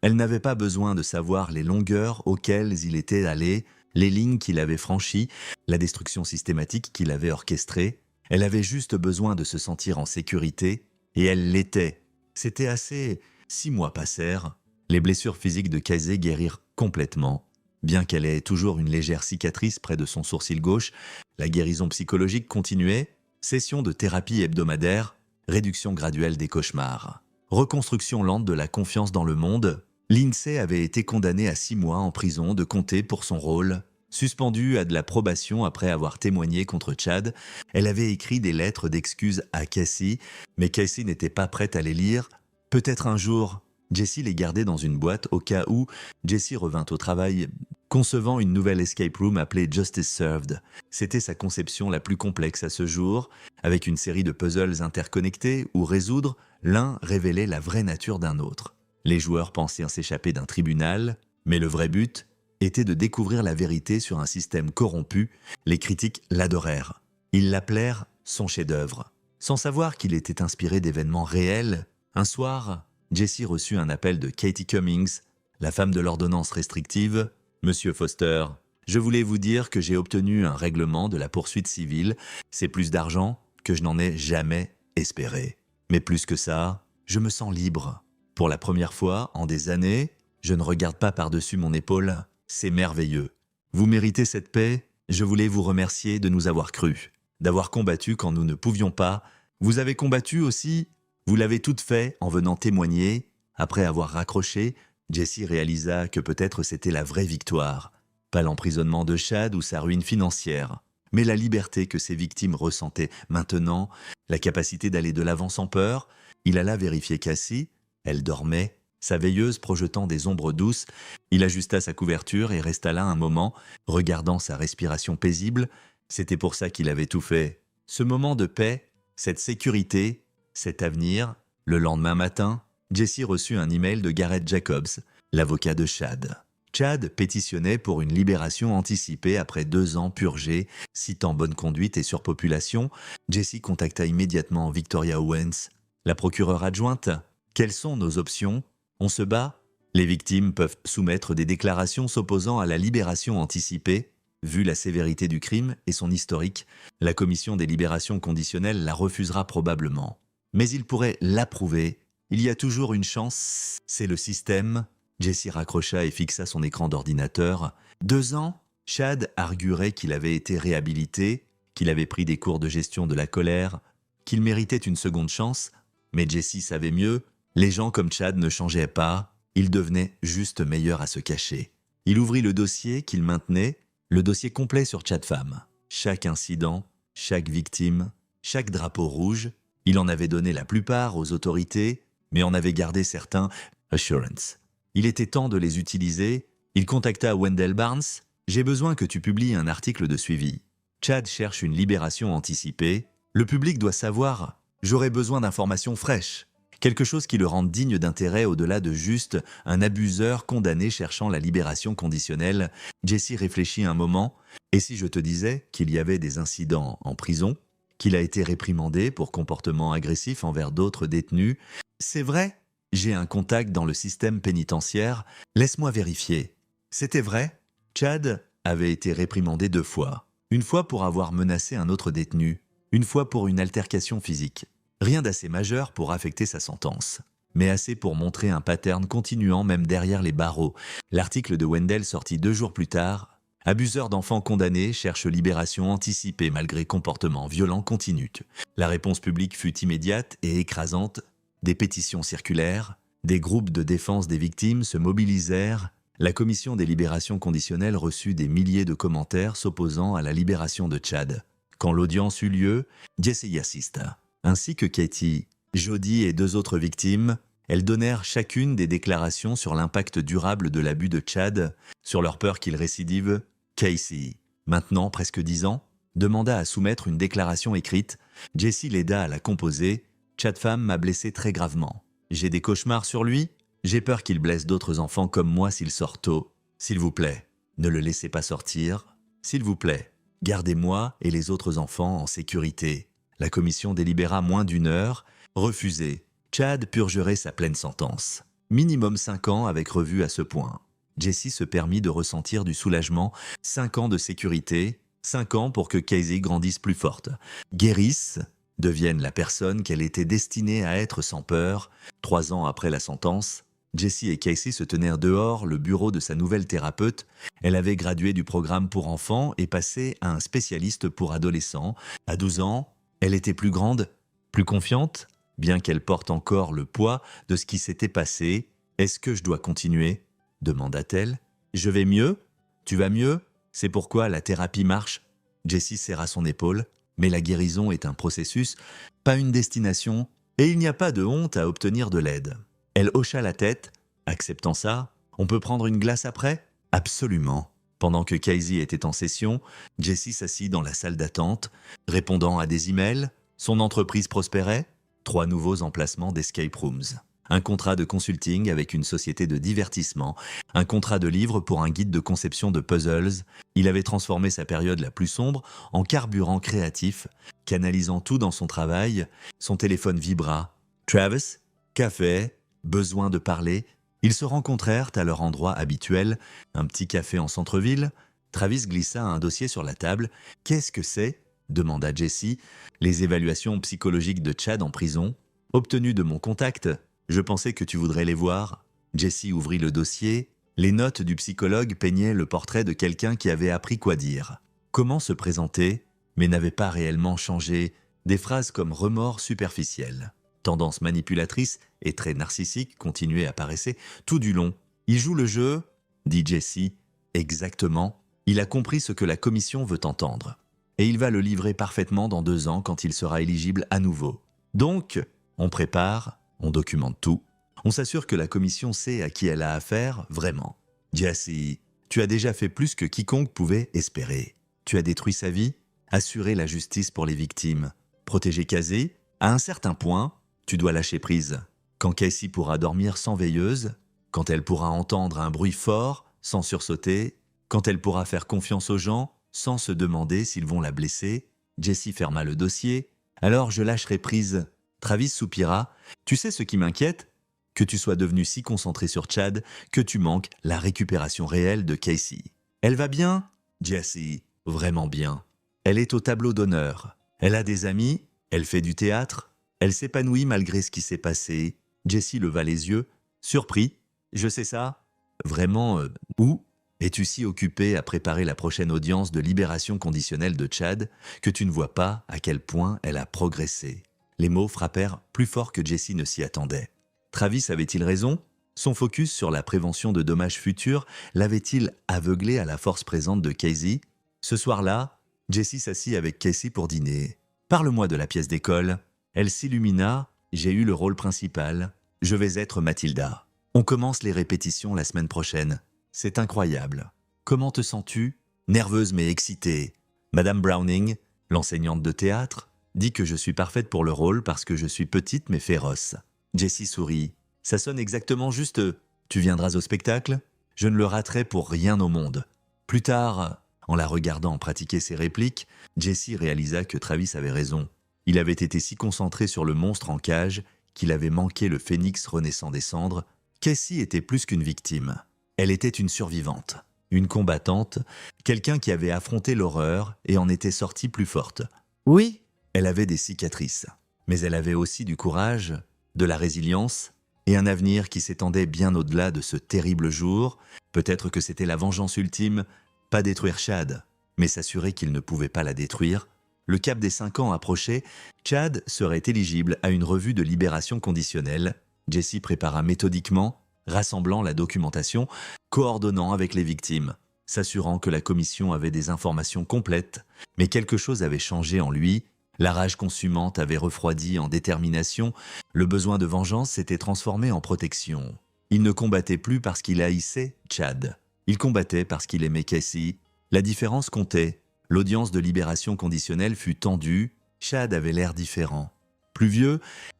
Elle n'avait pas besoin de savoir les longueurs auxquelles il était allé, les lignes qu'il avait franchies, la destruction systématique qu'il avait orchestrée. Elle avait juste besoin de se sentir en sécurité, et elle l'était. C'était assez... 6 mois passèrent. Les blessures physiques de Casey guérirent complètement. Bien qu'elle ait toujours une légère cicatrice près de son sourcil gauche, la guérison psychologique continuait. Session de thérapie hebdomadaire, réduction graduelle des cauchemars. Reconstruction lente de la confiance dans le monde. Lindsay avait été condamnée à 6 mois en prison de comté pour son rôle. Suspendue à de la probation après avoir témoigné contre Chad, elle avait écrit des lettres d'excuses à Casey, mais Casey n'était pas prête à les lire. Peut-être un jour, Jessie les gardait dans une boîte au cas où Jessie revint au travail, concevant une nouvelle escape room appelée Justice Served. C'était sa conception la plus complexe à ce jour, avec une série de puzzles interconnectés où résoudre l'un révélait la vraie nature d'un autre. Les joueurs pensaient s'échapper d'un tribunal, mais le vrai but était de découvrir la vérité sur un système corrompu. Les critiques l'adorèrent. Ils l'appelèrent son chef-d'œuvre. Sans savoir qu'il était inspiré d'événements réels, un soir, Jessie reçut un appel de Katie Cummings, la femme de l'ordonnance restrictive. « Monsieur Foster, je voulais vous dire que j'ai obtenu un règlement de la poursuite civile. C'est plus d'argent que je n'en ai jamais espéré. Mais plus que ça, je me sens libre. Pour la première fois en des années, je ne regarde pas par-dessus mon épaule. C'est merveilleux. Vous méritez cette paix. Je voulais vous remercier de nous avoir crus, d'avoir combattu quand nous ne pouvions pas. Vous avez combattu aussi. Vous l'avez toute fait en venant témoigner. » Après avoir raccroché, Jessie réalisa que peut-être c'était la vraie victoire. Pas l'emprisonnement de Chad ou sa ruine financière, mais la liberté que ses victimes ressentaient maintenant, la capacité d'aller de l'avant sans peur. Il alla vérifier Cassie. Elle dormait, sa veilleuse projetant des ombres douces. Il ajusta sa couverture et resta là un moment, regardant sa respiration paisible. C'était pour ça qu'il avait tout fait. Ce moment de paix, cette sécurité, cet avenir. Le lendemain matin, Jessie reçut un email de Garrett Jacobs, l'avocat de Chad. Chad pétitionnait pour une libération anticipée après 2 ans purgés, citant bonne conduite et surpopulation. Jessie contacta immédiatement Victoria Owens, la procureure adjointe. « Quelles sont nos options? On se bat? Les victimes peuvent soumettre des déclarations s'opposant à la libération anticipée. Vu la sévérité du crime et son historique, la commission des libérations conditionnelles la refusera probablement. Mais il pourrait l'approuver. Il y a toujours une chance, c'est le système. Jessie raccrocha et fixa son écran d'ordinateur. 2 ans? Chad arguerait qu'il avait été réhabilité, qu'il avait pris des cours de gestion de la colère, qu'il méritait une seconde chance, mais Jessie savait mieux. Les gens comme Chad ne changeaient pas, ils devenaient juste meilleurs à se cacher. Il ouvrit le dossier qu'il maintenait, le dossier complet sur Chad Femme. Chaque incident, chaque victime, chaque drapeau rouge, il en avait donné la plupart aux autorités, mais en avait gardé certains assurance. Il était temps de les utiliser. Il contacta Wendell Barnes. « J'ai besoin que tu publies un article de suivi. Chad cherche une libération anticipée. Le public doit savoir. J'aurais besoin d'informations fraîches. Quelque chose qui le rende digne d'intérêt au-delà de juste un abuseur condamné cherchant la libération conditionnelle. » Jessie réfléchit un moment. « Et si je te disais qu'il y avait des incidents en prison, qu'il a été réprimandé pour comportement agressif envers d'autres détenus? C'est vrai? J'ai un contact dans le système pénitentiaire. Laisse-moi vérifier. » C'était vrai? Chad avait été réprimandé 2 fois. Une fois pour avoir menacé un autre détenu, une fois pour une altercation physique. Rien d'assez majeur pour affecter sa sentence, mais assez pour montrer un pattern continuant même derrière les barreaux. L'article de Wendell sorti 2 jours plus tard. Abuseur d'enfants condamné cherche libération anticipée malgré comportement violent continu. La réponse publique fut immédiate et écrasante. Des pétitions circulèrent, des groupes de défense des victimes se mobilisèrent. La commission des libérations conditionnelles reçut des milliers de commentaires s'opposant à la libération de Chad. Quand l'audience eut lieu, Jessie y assista. Ainsi que Katie, Jody et 2 autres victimes, elles donnèrent chacune des déclarations sur l'impact durable de l'abus de Chad, sur leur peur qu'il récidive. Casey, maintenant presque 10 ans, demanda à soumettre une déclaration écrite. Jessie l'aida à la composer. « Chad Femme m'a blessé très gravement. J'ai des cauchemars sur lui. J'ai peur qu'il blesse d'autres enfants comme moi s'il sort tôt. S'il vous plaît, ne le laissez pas sortir. S'il vous plaît, gardez-moi et les autres enfants en sécurité. » La commission délibéra moins d'1 heure. Refusé. Chad purgerait sa pleine sentence. Minimum 5 ans avec revue à ce point. Jessie se permit de ressentir du soulagement. 5 ans de sécurité, 5 ans pour que Casey grandisse plus forte. Guérisse, devienne la personne qu'elle était destinée à être sans peur. 3 ans après la sentence, Jessie et Casey se tenèrent dehors le bureau de sa nouvelle thérapeute. Elle avait gradué du programme pour enfants et passé à un spécialiste pour adolescents. À 12 ans, elle était plus grande, plus confiante, bien qu'elle porte encore le poids de ce qui s'était passé. « Est-ce que je dois continuer ?» demanda-t-elle. « Je vais mieux? Tu vas mieux? C'est pourquoi la thérapie marche. » Jessie serra son épaule. « Mais la guérison est un processus, pas une destination, et il n'y a pas de honte à obtenir de l'aide. » Elle hocha la tête. « Acceptant ça, on peut prendre une glace après? » « Absolument. » Pendant que Casey était en session, Jessie s'assit dans la salle d'attente, répondant à des emails. Son entreprise prospérait. 3 nouveaux emplacements d'escape rooms. Un contrat de consulting avec une société de divertissement. Un contrat de livre pour un guide de conception de puzzles. Il avait transformé sa période la plus sombre en carburant créatif, canalisant tout dans son travail. Son téléphone vibra. « Travis? Café? Besoin de parler ?» Ils se rencontrèrent à leur endroit habituel, un petit café en centre-ville. Travis glissa un dossier sur la table. « Qu'est-ce que c'est ?» demanda Jessie. « Les évaluations psychologiques de Chad en prison. Obtenues de mon contact. Je pensais que tu voudrais les voir. » Jessie ouvrit le dossier. Les notes du psychologue peignaient le portrait de quelqu'un qui avait appris quoi dire. Comment se présenter, mais n'avait pas réellement changé. Des phrases comme remords superficiels. Tendance manipulatrice et très narcissique continuait à apparaître tout du long. « Il joue le jeu ?» dit Jessie. « Exactement. Il a compris ce que la commission veut entendre. Et il va le livrer parfaitement dans 2 ans quand il sera éligible à nouveau. Donc, on prépare, on documente tout. On s'assure que la commission sait à qui elle a affaire, vraiment. Jessie, tu as déjà fait plus que quiconque pouvait espérer. Tu as détruit sa vie, assuré la justice pour les victimes, protégé Casey. À un certain point, tu dois lâcher prise. Quand Casey pourra dormir sans veilleuse, quand elle pourra entendre un bruit fort sans sursauter, quand elle pourra faire confiance aux gens sans se demander s'ils vont la blesser. » Jessie ferma le dossier. « Alors je lâcherai prise. » Travis soupira. « Tu sais ce qui m'inquiète? Que tu sois devenu si concentré sur Chad que tu manques la récupération réelle de Casey. Elle va bien? » Jessie, vraiment bien. Elle est au tableau d'honneur. Elle a des amis, elle fait du théâtre. Elle s'épanouit malgré ce qui s'est passé. Jessie leva les yeux. Surpris. Je sais ça. Vraiment, où es-tu si occupé à préparer la prochaine audience de libération conditionnelle de Chad que tu ne vois pas à quel point elle a progressé? Les mots frappèrent plus fort que Jessie ne s'y attendait. Travis avait-il raison? Son focus sur la prévention de dommages futurs l'avait-il aveuglé à la force présente de Casey? Ce soir-là, Jessie s'assit avec Casey pour dîner. Parle-moi de la pièce d'école. Elle s'illumina. J'ai eu le rôle principal. Je vais être Mathilda. On commence les répétitions la semaine prochaine. C'est incroyable. Comment te sens-tu? Nerveuse mais excitée. Madame Browning, l'enseignante de théâtre, dit que je suis parfaite pour le rôle parce que je suis petite mais féroce. Jessie sourit. Ça sonne exactement juste. Tu viendras au spectacle? Je ne le raterai pour rien au monde. Plus tard, en la regardant pratiquer ses répliques, Jessie réalisa que Travis avait raison. Il avait été si concentré sur le monstre en cage qu'il avait manqué le phénix renaissant des cendres. Casey était plus qu'une victime. Elle était une survivante, une combattante, quelqu'un qui avait affronté l'horreur et en était sortie plus forte. Oui, elle avait des cicatrices, mais elle avait aussi du courage, de la résilience et un avenir qui s'étendait bien au-delà de ce terrible jour. Peut-être que c'était la vengeance ultime, pas détruire Chad, mais s'assurer qu'il ne pouvait pas la détruire. Le cap des 5 ans approchait, Chad serait éligible à une revue de libération conditionnelle. Jessie prépara méthodiquement, rassemblant la documentation, coordonnant avec les victimes, s'assurant que la commission avait des informations complètes. Mais quelque chose avait changé en lui. La rage consumante avait refroidi en détermination. Le besoin de vengeance s'était transformé en protection. Il ne combattait plus parce qu'il haïssait Chad. Il combattait parce qu'il aimait Casey. La différence comptait. L'audience de libération conditionnelle fut tendue. Chad avait l'air différent. Plus vieux,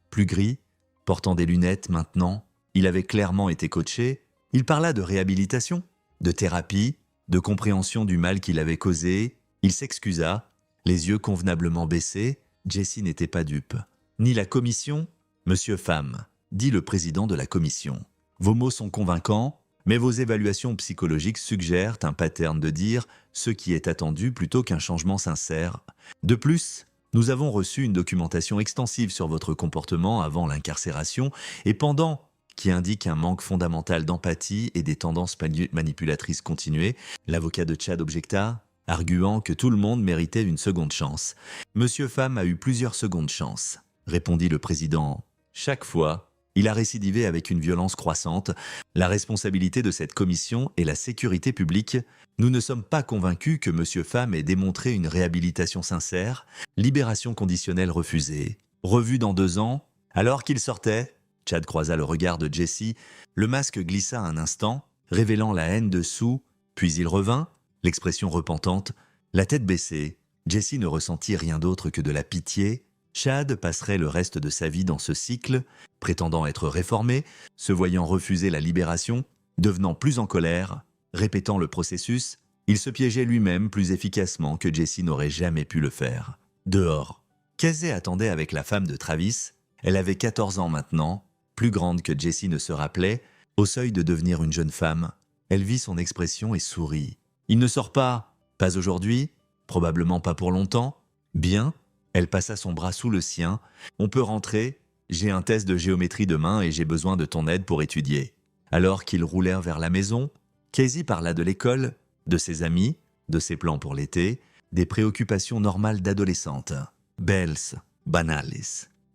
plus gris, portant des lunettes maintenant. Il avait clairement été coaché. Il parla de réhabilitation, de thérapie, de compréhension du mal qu'il avait causé. Il s'excusa, les yeux convenablement baissés. Jessie n'était pas dupe. Ni la commission, Monsieur Pham, dit le président de la commission. Vos mots sont convaincants, mais vos évaluations psychologiques suggèrent un pattern de dire ce qui est attendu plutôt qu'un changement sincère. De plus, nous avons reçu une documentation extensive sur votre comportement avant l'incarcération et pendant, qui indique un manque fondamental d'empathie et des tendances manipulatrices continuées. L'avocat de Chad objecta, arguant que tout le monde méritait une seconde chance. Monsieur Pham a eu plusieurs secondes chances, répondit le président. Chaque fois, il a récidivé avec une violence croissante. La responsabilité de cette commission est la sécurité publique. Nous ne sommes pas convaincus que Monsieur Pham ait démontré une réhabilitation sincère. Libération conditionnelle refusée. Revue dans 2 ans. Alors qu'il sortait, Chad croisa le regard de Jessie. Le masque glissa un instant, révélant la haine dessous, puis il revint, l'expression repentante, la tête baissée. Jessie ne ressentit rien d'autre que de la pitié. Chad passerait le reste de sa vie dans ce cycle, prétendant être réformé, se voyant refuser la libération, devenant plus en colère, répétant le processus. Il se piégeait lui-même plus efficacement que Jessie n'aurait jamais pu le faire. Dehors, Casey attendait avec la femme de Travis. Elle avait 14 ans maintenant, plus grande que Jessie ne se rappelait, au seuil de devenir une jeune femme. Elle vit son expression et sourit. Il ne sort pas. Pas aujourd'hui. Probablement pas pour longtemps. Bien. Elle passa son bras sous le sien. On peut rentrer. J'ai un test de géométrie demain et j'ai besoin de ton aide pour étudier. Alors qu'ils roulèrent vers la maison, Casey parla de l'école, de ses amis, de ses plans pour l'été, des préoccupations normales d'adolescente. Belles, banales,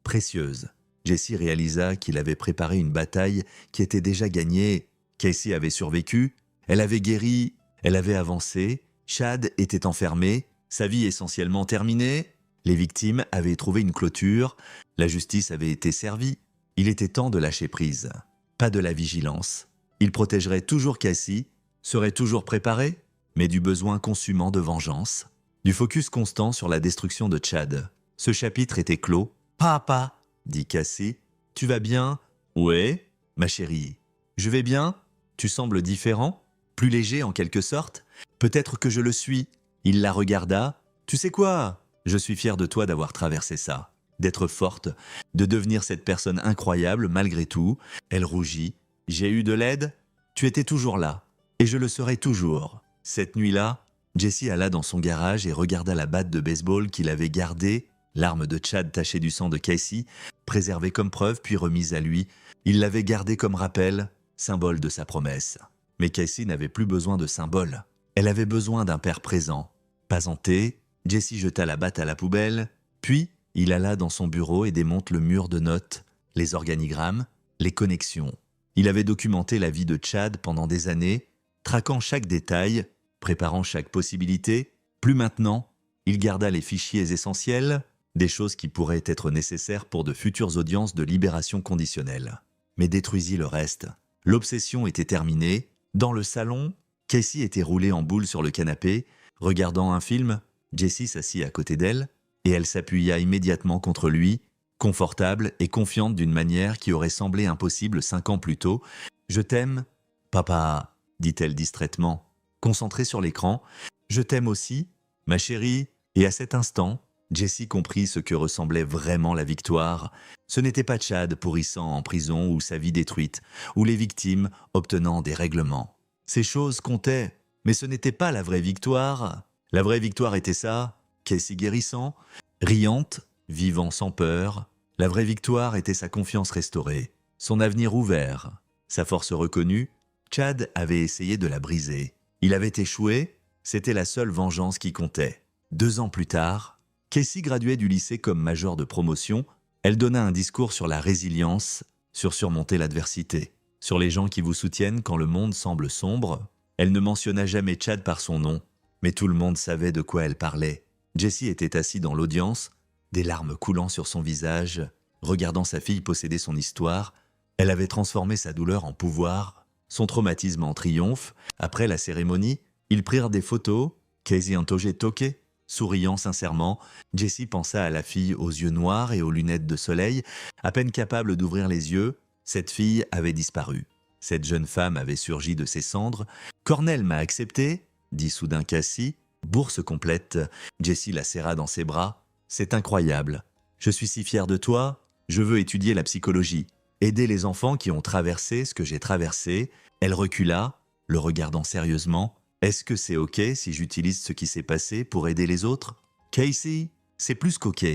précieuses. Jessie réalisa qu'il avait préparé une bataille qui était déjà gagnée. Casey avait survécu, elle avait guéri, elle avait avancé, Chad était enfermé, sa vie essentiellement terminée, les victimes avaient trouvé une clôture, la justice avait été servie. Il était temps de lâcher prise. Pas de la vigilance. Il protégerait toujours Casey, serait toujours préparé, mais du besoin consumant de vengeance, du focus constant sur la destruction de Chad. Ce chapitre était clos. « Papa !» dit Casey. « Tu vas bien ?»« Ouais, ma chérie. »« Je vais bien ? Tu sembles différent, plus léger en quelque sorte. Peut-être que je le suis. » Il la regarda. « Tu sais quoi ? Je suis fier de toi d'avoir traversé ça, d'être forte, de devenir cette personne incroyable malgré tout. » Elle rougit. « J'ai eu de l'aide ? Tu étais toujours là. Et je le serai toujours. » Cette nuit-là, Jessie alla dans son garage et regarda la batte de baseball qu'il avait gardée, l'arme de Chad tachée du sang de Casey, préservée comme preuve puis remise à lui. Il l'avait gardée comme rappel, symbole de sa promesse. Mais Casey n'avait plus besoin de symboles. Elle avait besoin d'un père présent. Pas hanté, Jesse jeta la batte à la poubelle, puis il alla dans son bureau et démonte le mur de notes, les organigrammes, les connexions. Il avait documenté la vie de Chad pendant des années, traquant chaque détail, préparant chaque possibilité. Plus maintenant, il garda les fichiers essentiels, des choses qui pourraient être nécessaires pour de futures audiences de libération conditionnelle. Mais détruisit le reste. L'obsession était terminée. Dans le salon, Casey était roulée en boule sur le canapé, regardant un film. Jessie s'assit à côté d'elle, et elle s'appuya immédiatement contre lui, confortable et confiante d'une manière qui aurait semblé impossible 5 ans plus tôt. « Je t'aime, papa », dit-elle distraitement, concentrée sur l'écran. « Je t'aime aussi, ma chérie ». Et à cet instant, Jessie comprit ce que ressemblait vraiment la victoire. Ce n'était pas Chad pourrissant en prison ou sa vie détruite, ou les victimes obtenant des règlements. Ces choses comptaient, mais ce n'était pas la vraie victoire. La vraie victoire était ça, Casey guérissant, riante, vivant sans peur. La vraie victoire était sa confiance restaurée, son avenir ouvert, sa force reconnue. Chad avait essayé de la briser. Il avait échoué, c'était la seule vengeance qui comptait. 2 ans plus tard, Casey graduait du lycée comme major de promotion. Elle donna un discours sur la résilience, sur surmonter l'adversité, sur les gens qui vous soutiennent quand le monde semble sombre. Elle ne mentionna jamais Chad par son nom, mais tout le monde savait de quoi elle parlait. Jessie était assis dans l'audience, des larmes coulant sur son visage, regardant sa fille posséder son histoire. Elle avait transformé sa douleur en pouvoir, son traumatisme en triomphe. Après la cérémonie, ils prirent des photos. Casey Antoge toquait, souriant sincèrement. Jessie pensa à la fille aux yeux noirs et aux lunettes de soleil. À peine capable d'ouvrir les yeux, cette fille avait disparu. Cette jeune femme avait surgi de ses cendres. « Cornell m'a accepté », dit soudain Cassie. Bourse complète. Jessie la serra dans ses bras. « C'est incroyable. Je suis si fière de toi. Je veux étudier la psychologie. Aider les enfants qui ont traversé ce que j'ai traversé. » Elle recula, le regardant sérieusement. « Est-ce que c'est OK si j'utilise ce qui s'est passé pour aider les autres ?»« Casey, c'est plus qu'OK.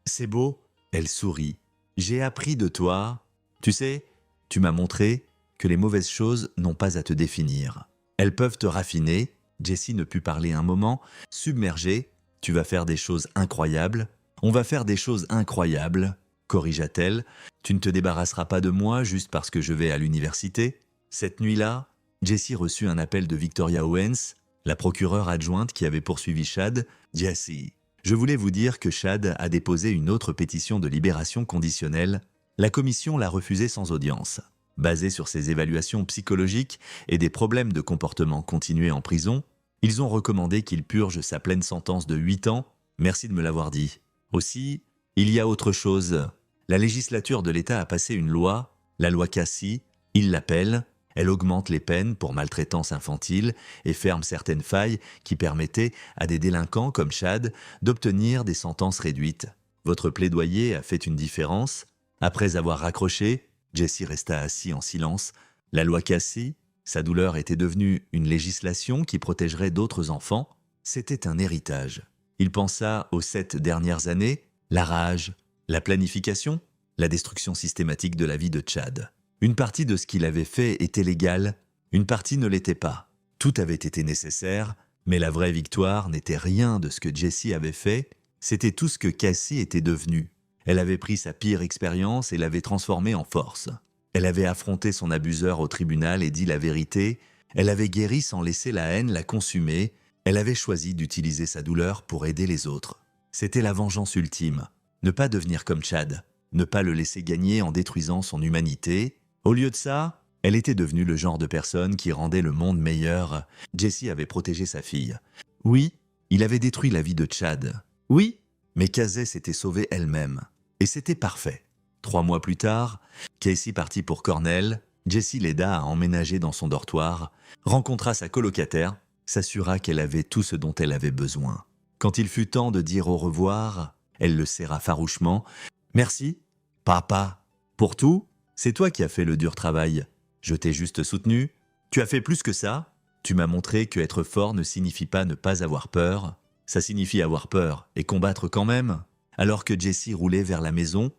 C'est beau. » Elle sourit. « J'ai appris de toi. Tu sais, tu m'as montré que les mauvaises choses n'ont pas à te définir. Elles peuvent te raffiner. » Jessie ne put parler un moment. Submergée, « Tu vas faire des choses incroyables. On va faire des choses incroyables. » Corrigea-t-elle. « Tu ne te débarrasseras pas de moi juste parce que je vais à l'université. » Cette nuit-là, Jessie reçut un appel de Victoria Owens, la procureure adjointe qui avait poursuivi Chad. « Jessie, je voulais vous dire que Chad a déposé une autre pétition de libération conditionnelle. La commission l'a refusée sans audience. Basée sur ses évaluations psychologiques et des problèmes de comportement continués en prison, ils ont recommandé qu'il purge sa pleine sentence de 8 ans. Merci de me l'avoir dit. Aussi, il y a autre chose. La législature de l'État a passé une loi, la loi Cassie, il l'appelle. Elle augmente les peines pour maltraitance infantile et ferme certaines failles qui permettaient à des délinquants comme Chad d'obtenir des sentences réduites. Votre plaidoyer a fait une différence. » Après avoir raccroché, Jessie resta assis en silence. La loi Cassie, sa douleur était devenue une législation qui protégerait d'autres enfants. C'était un héritage. Il pensa aux 7 dernières années, la rage, la planification, la destruction systématique de la vie de Chad. Une partie de ce qu'il avait fait était légale, une partie ne l'était pas. Tout avait été nécessaire, mais la vraie victoire n'était rien de ce que Jessie avait fait, c'était tout ce que Cassie était devenue. Elle avait pris sa pire expérience et l'avait transformée en force. Elle avait affronté son abuseur au tribunal et dit la vérité. Elle avait guéri sans laisser la haine la consumer. Elle avait choisi d'utiliser sa douleur pour aider les autres. C'était la vengeance ultime. Ne pas devenir comme Chad. Ne pas le laisser gagner en détruisant son humanité. Au lieu de ça, elle était devenue le genre de personne qui rendait le monde meilleur. Jessie avait protégé sa fille. Oui, il avait détruit la vie de Chad. Oui, mais Casey s'était sauvée elle-même. Et c'était parfait. 3 mois plus tard, Casey partit pour Cornell. Jessie l'aida à emménager dans son dortoir, rencontra sa colocataire, s'assura qu'elle avait tout ce dont elle avait besoin. Quand il fut temps de dire au revoir, elle le serra farouchement. « Merci, papa, pour tout. C'est toi qui as fait le dur travail. Je t'ai juste soutenu. Tu as fait plus que ça. Tu m'as montré que être fort ne signifie pas ne pas avoir peur. Ça signifie avoir peur et combattre quand même. » Alors que Jessie roulait vers la maison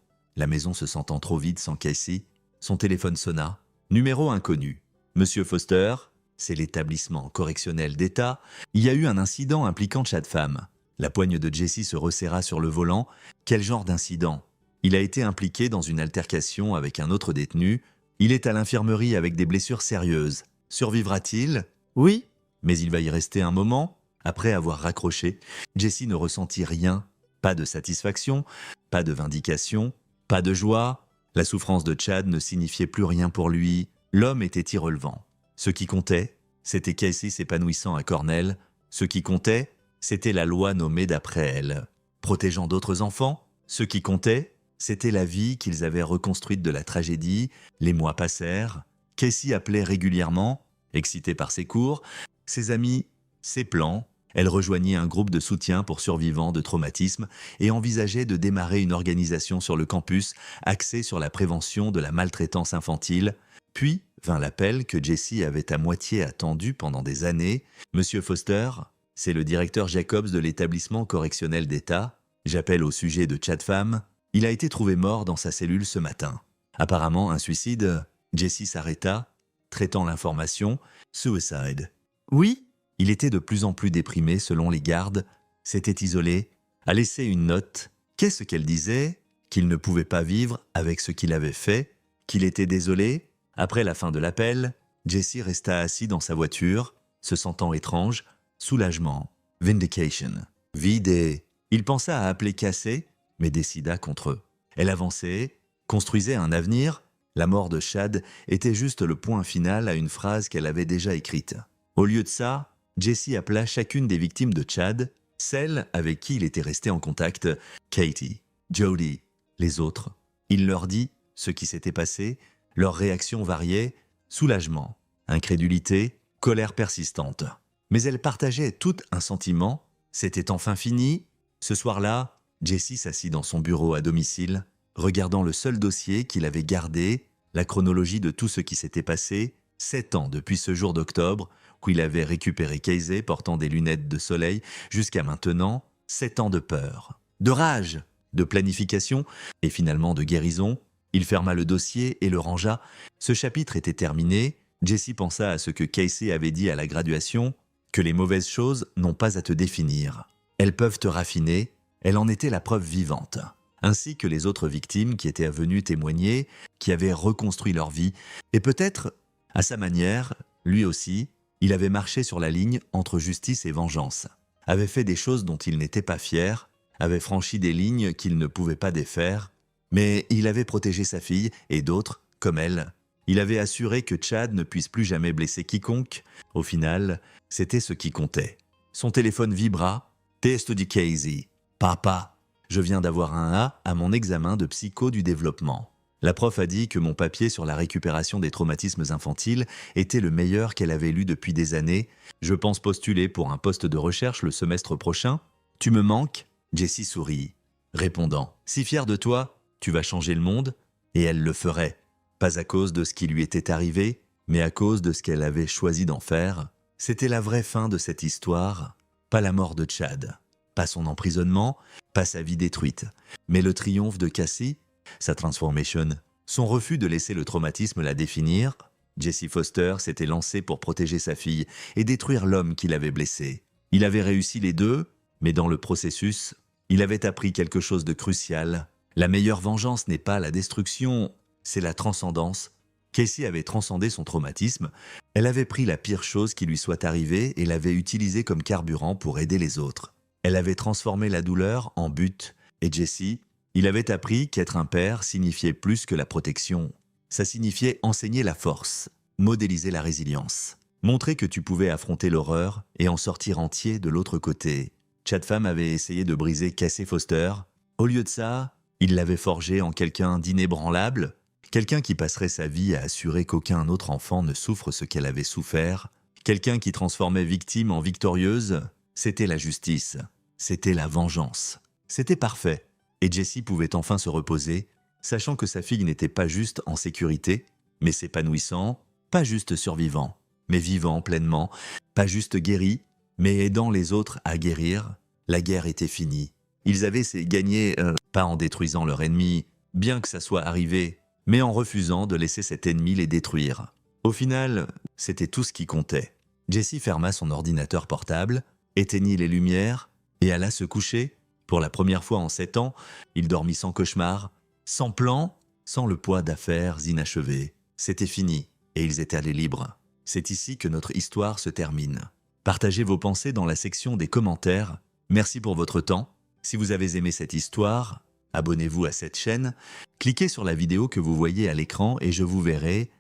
se sentant trop vide sans Casey, son téléphone sonna. Numéro inconnu. « Monsieur Foster, c'est l'établissement correctionnel d'État, il y a eu un incident impliquant Chatham. La poigne de Jesse se resserra sur le volant. Quel genre d'incident? Il a été impliqué dans une altercation avec un autre détenu. Il est à l'infirmerie avec des blessures sérieuses. Survivra-t-il? Oui, mais il va y rester un moment. Après avoir raccroché, Jesse ne ressentit rien. Pas de satisfaction, pas de vindication, pas de joie. La souffrance de Chad ne signifiait plus rien pour lui. L'homme était irrelevant. Ce qui comptait, c'était Casey s'épanouissant à Cornell. Ce qui comptait, c'était la loi nommée d'après elle. Protégeant d'autres enfants, ce qui comptait, c'était la vie qu'ils avaient reconstruite de la tragédie. Les mois passèrent. Casey appelait régulièrement, excitée par ses cours, ses amis, ses plans. Elle rejoignit un groupe de soutien pour survivants de traumatisme et envisageait de démarrer une organisation sur le campus axée sur la prévention de la maltraitance infantile. Puis vint l'appel que Jesse avait à moitié attendu pendant des années. « Monsieur Foster, c'est le directeur Jacobs de l'établissement correctionnel d'État. J'appelle au sujet de Chatham. Il a été trouvé mort dans sa cellule ce matin. Apparemment un suicide. » Jesse s'arrêta, traitant l'information. « Suicide. » Oui. Il était de plus en plus déprimé selon les gardes, s'était isolé, a laissé une note. Qu'est-ce qu'elle disait? Qu'il ne pouvait pas vivre avec ce qu'il avait fait, qu'il était désolé. Après la fin de l'appel, Jesse resta assis dans sa voiture, se sentant étrange, soulagement, vindication, vide et... Il pensa à appeler Casey, mais décida contre eux. Elle avançait, construisait un avenir. La mort de Chad était juste le point final à une phrase qu'elle avait déjà écrite. Au lieu de ça, Jesse appela chacune des victimes de Chad, celles avec qui il était resté en contact, Katie, Jody, les autres. Il leur dit ce qui s'était passé, leurs réactions variaient, soulagement, incrédulité, colère persistante. Mais elles partageaient toutes un sentiment, c'était enfin fini. Ce soir-là, Jesse s'assit dans son bureau à domicile, regardant le seul dossier qu'il avait gardé, la chronologie de tout ce qui s'était passé, 7 ans depuis ce jour d'octobre, où il avait récupéré Casey portant des lunettes de soleil, jusqu'à maintenant, 7 ans de peur, de rage, de planification et finalement de guérison. Il ferma le dossier et le rangea. Ce chapitre était terminé. Jesse pensa à ce que Casey avait dit à la graduation, que les mauvaises choses n'ont pas à te définir. Elles peuvent te raffiner. Elle en était la preuve vivante. Ainsi que les autres victimes qui étaient venues témoigner, qui avaient reconstruit leur vie. Et peut-être, à sa manière, lui aussi, il avait marché sur la ligne entre justice et vengeance, avait fait des choses dont il n'était pas fier, avait franchi des lignes qu'il ne pouvait pas défaire, mais il avait protégé sa fille et d'autres, comme elle. Il avait assuré que Chad ne puisse plus jamais blesser quiconque. Au final, c'était ce qui comptait. Son téléphone vibra. « Test du Casey. Papa, je viens d'avoir un A à mon examen de psycho du développement. La prof a dit que mon papier sur la récupération des traumatismes infantiles était le meilleur qu'elle avait lu depuis des années. Je pense postuler pour un poste de recherche le semestre prochain. Tu me manques ?» Jesse sourit, répondant « Si fier de toi, tu vas changer le monde ?» Et elle le ferait. Pas à cause de ce qui lui était arrivé, mais à cause de ce qu'elle avait choisi d'en faire. C'était la vraie fin de cette histoire. Pas la mort de Chad, pas son emprisonnement, pas sa vie détruite, mais le triomphe de Casey, sa transformation, son refus de laisser le traumatisme la définir. Jesse Foster s'était lancé pour protéger sa fille et détruire l'homme qui l'avait blessé. Il avait réussi les deux, mais dans le processus, il avait appris quelque chose de crucial. La meilleure vengeance n'est pas la destruction, c'est la transcendance. Casey avait transcendé son traumatisme. Elle avait pris la pire chose qui lui soit arrivée et l'avait utilisée comme carburant pour aider les autres. Elle avait transformé la douleur en but. Et Jesse, il avait appris qu'être un père signifiait plus que la protection. Ça signifiait enseigner la force, modéliser la résilience, montrer que tu pouvais affronter l'horreur et en sortir entier de l'autre côté. Chatham avait essayé de briser Casey Foster. Au lieu de ça, il l'avait forgé en quelqu'un d'inébranlable, quelqu'un qui passerait sa vie à assurer qu'aucun autre enfant ne souffre ce qu'elle avait souffert, quelqu'un qui transformait victime en victorieuse. C'était la justice, c'était la vengeance. C'était parfait. Et Jesse pouvait enfin se reposer, sachant que sa fille n'était pas juste en sécurité, mais s'épanouissant, pas juste survivant, mais vivant pleinement, pas juste guéri, mais aidant les autres à guérir. La guerre était finie. Ils avaient gagné, pas en détruisant leur ennemi, bien que ça soit arrivé, mais en refusant de laisser cet ennemi les détruire. Au final, c'était tout ce qui comptait. Jesse ferma son ordinateur portable, éteignit les lumières et alla se coucher. Pour la première fois en 7 ans, il dormit sans cauchemar, sans plan, sans le poids d'affaires inachevées. C'était fini et ils étaient allés libres. C'est ici que notre histoire se termine. Partagez vos pensées dans la section des commentaires. Merci pour votre temps. Si vous avez aimé cette histoire, abonnez-vous à cette chaîne, cliquez sur la vidéo que vous voyez à l'écran et je vous verrai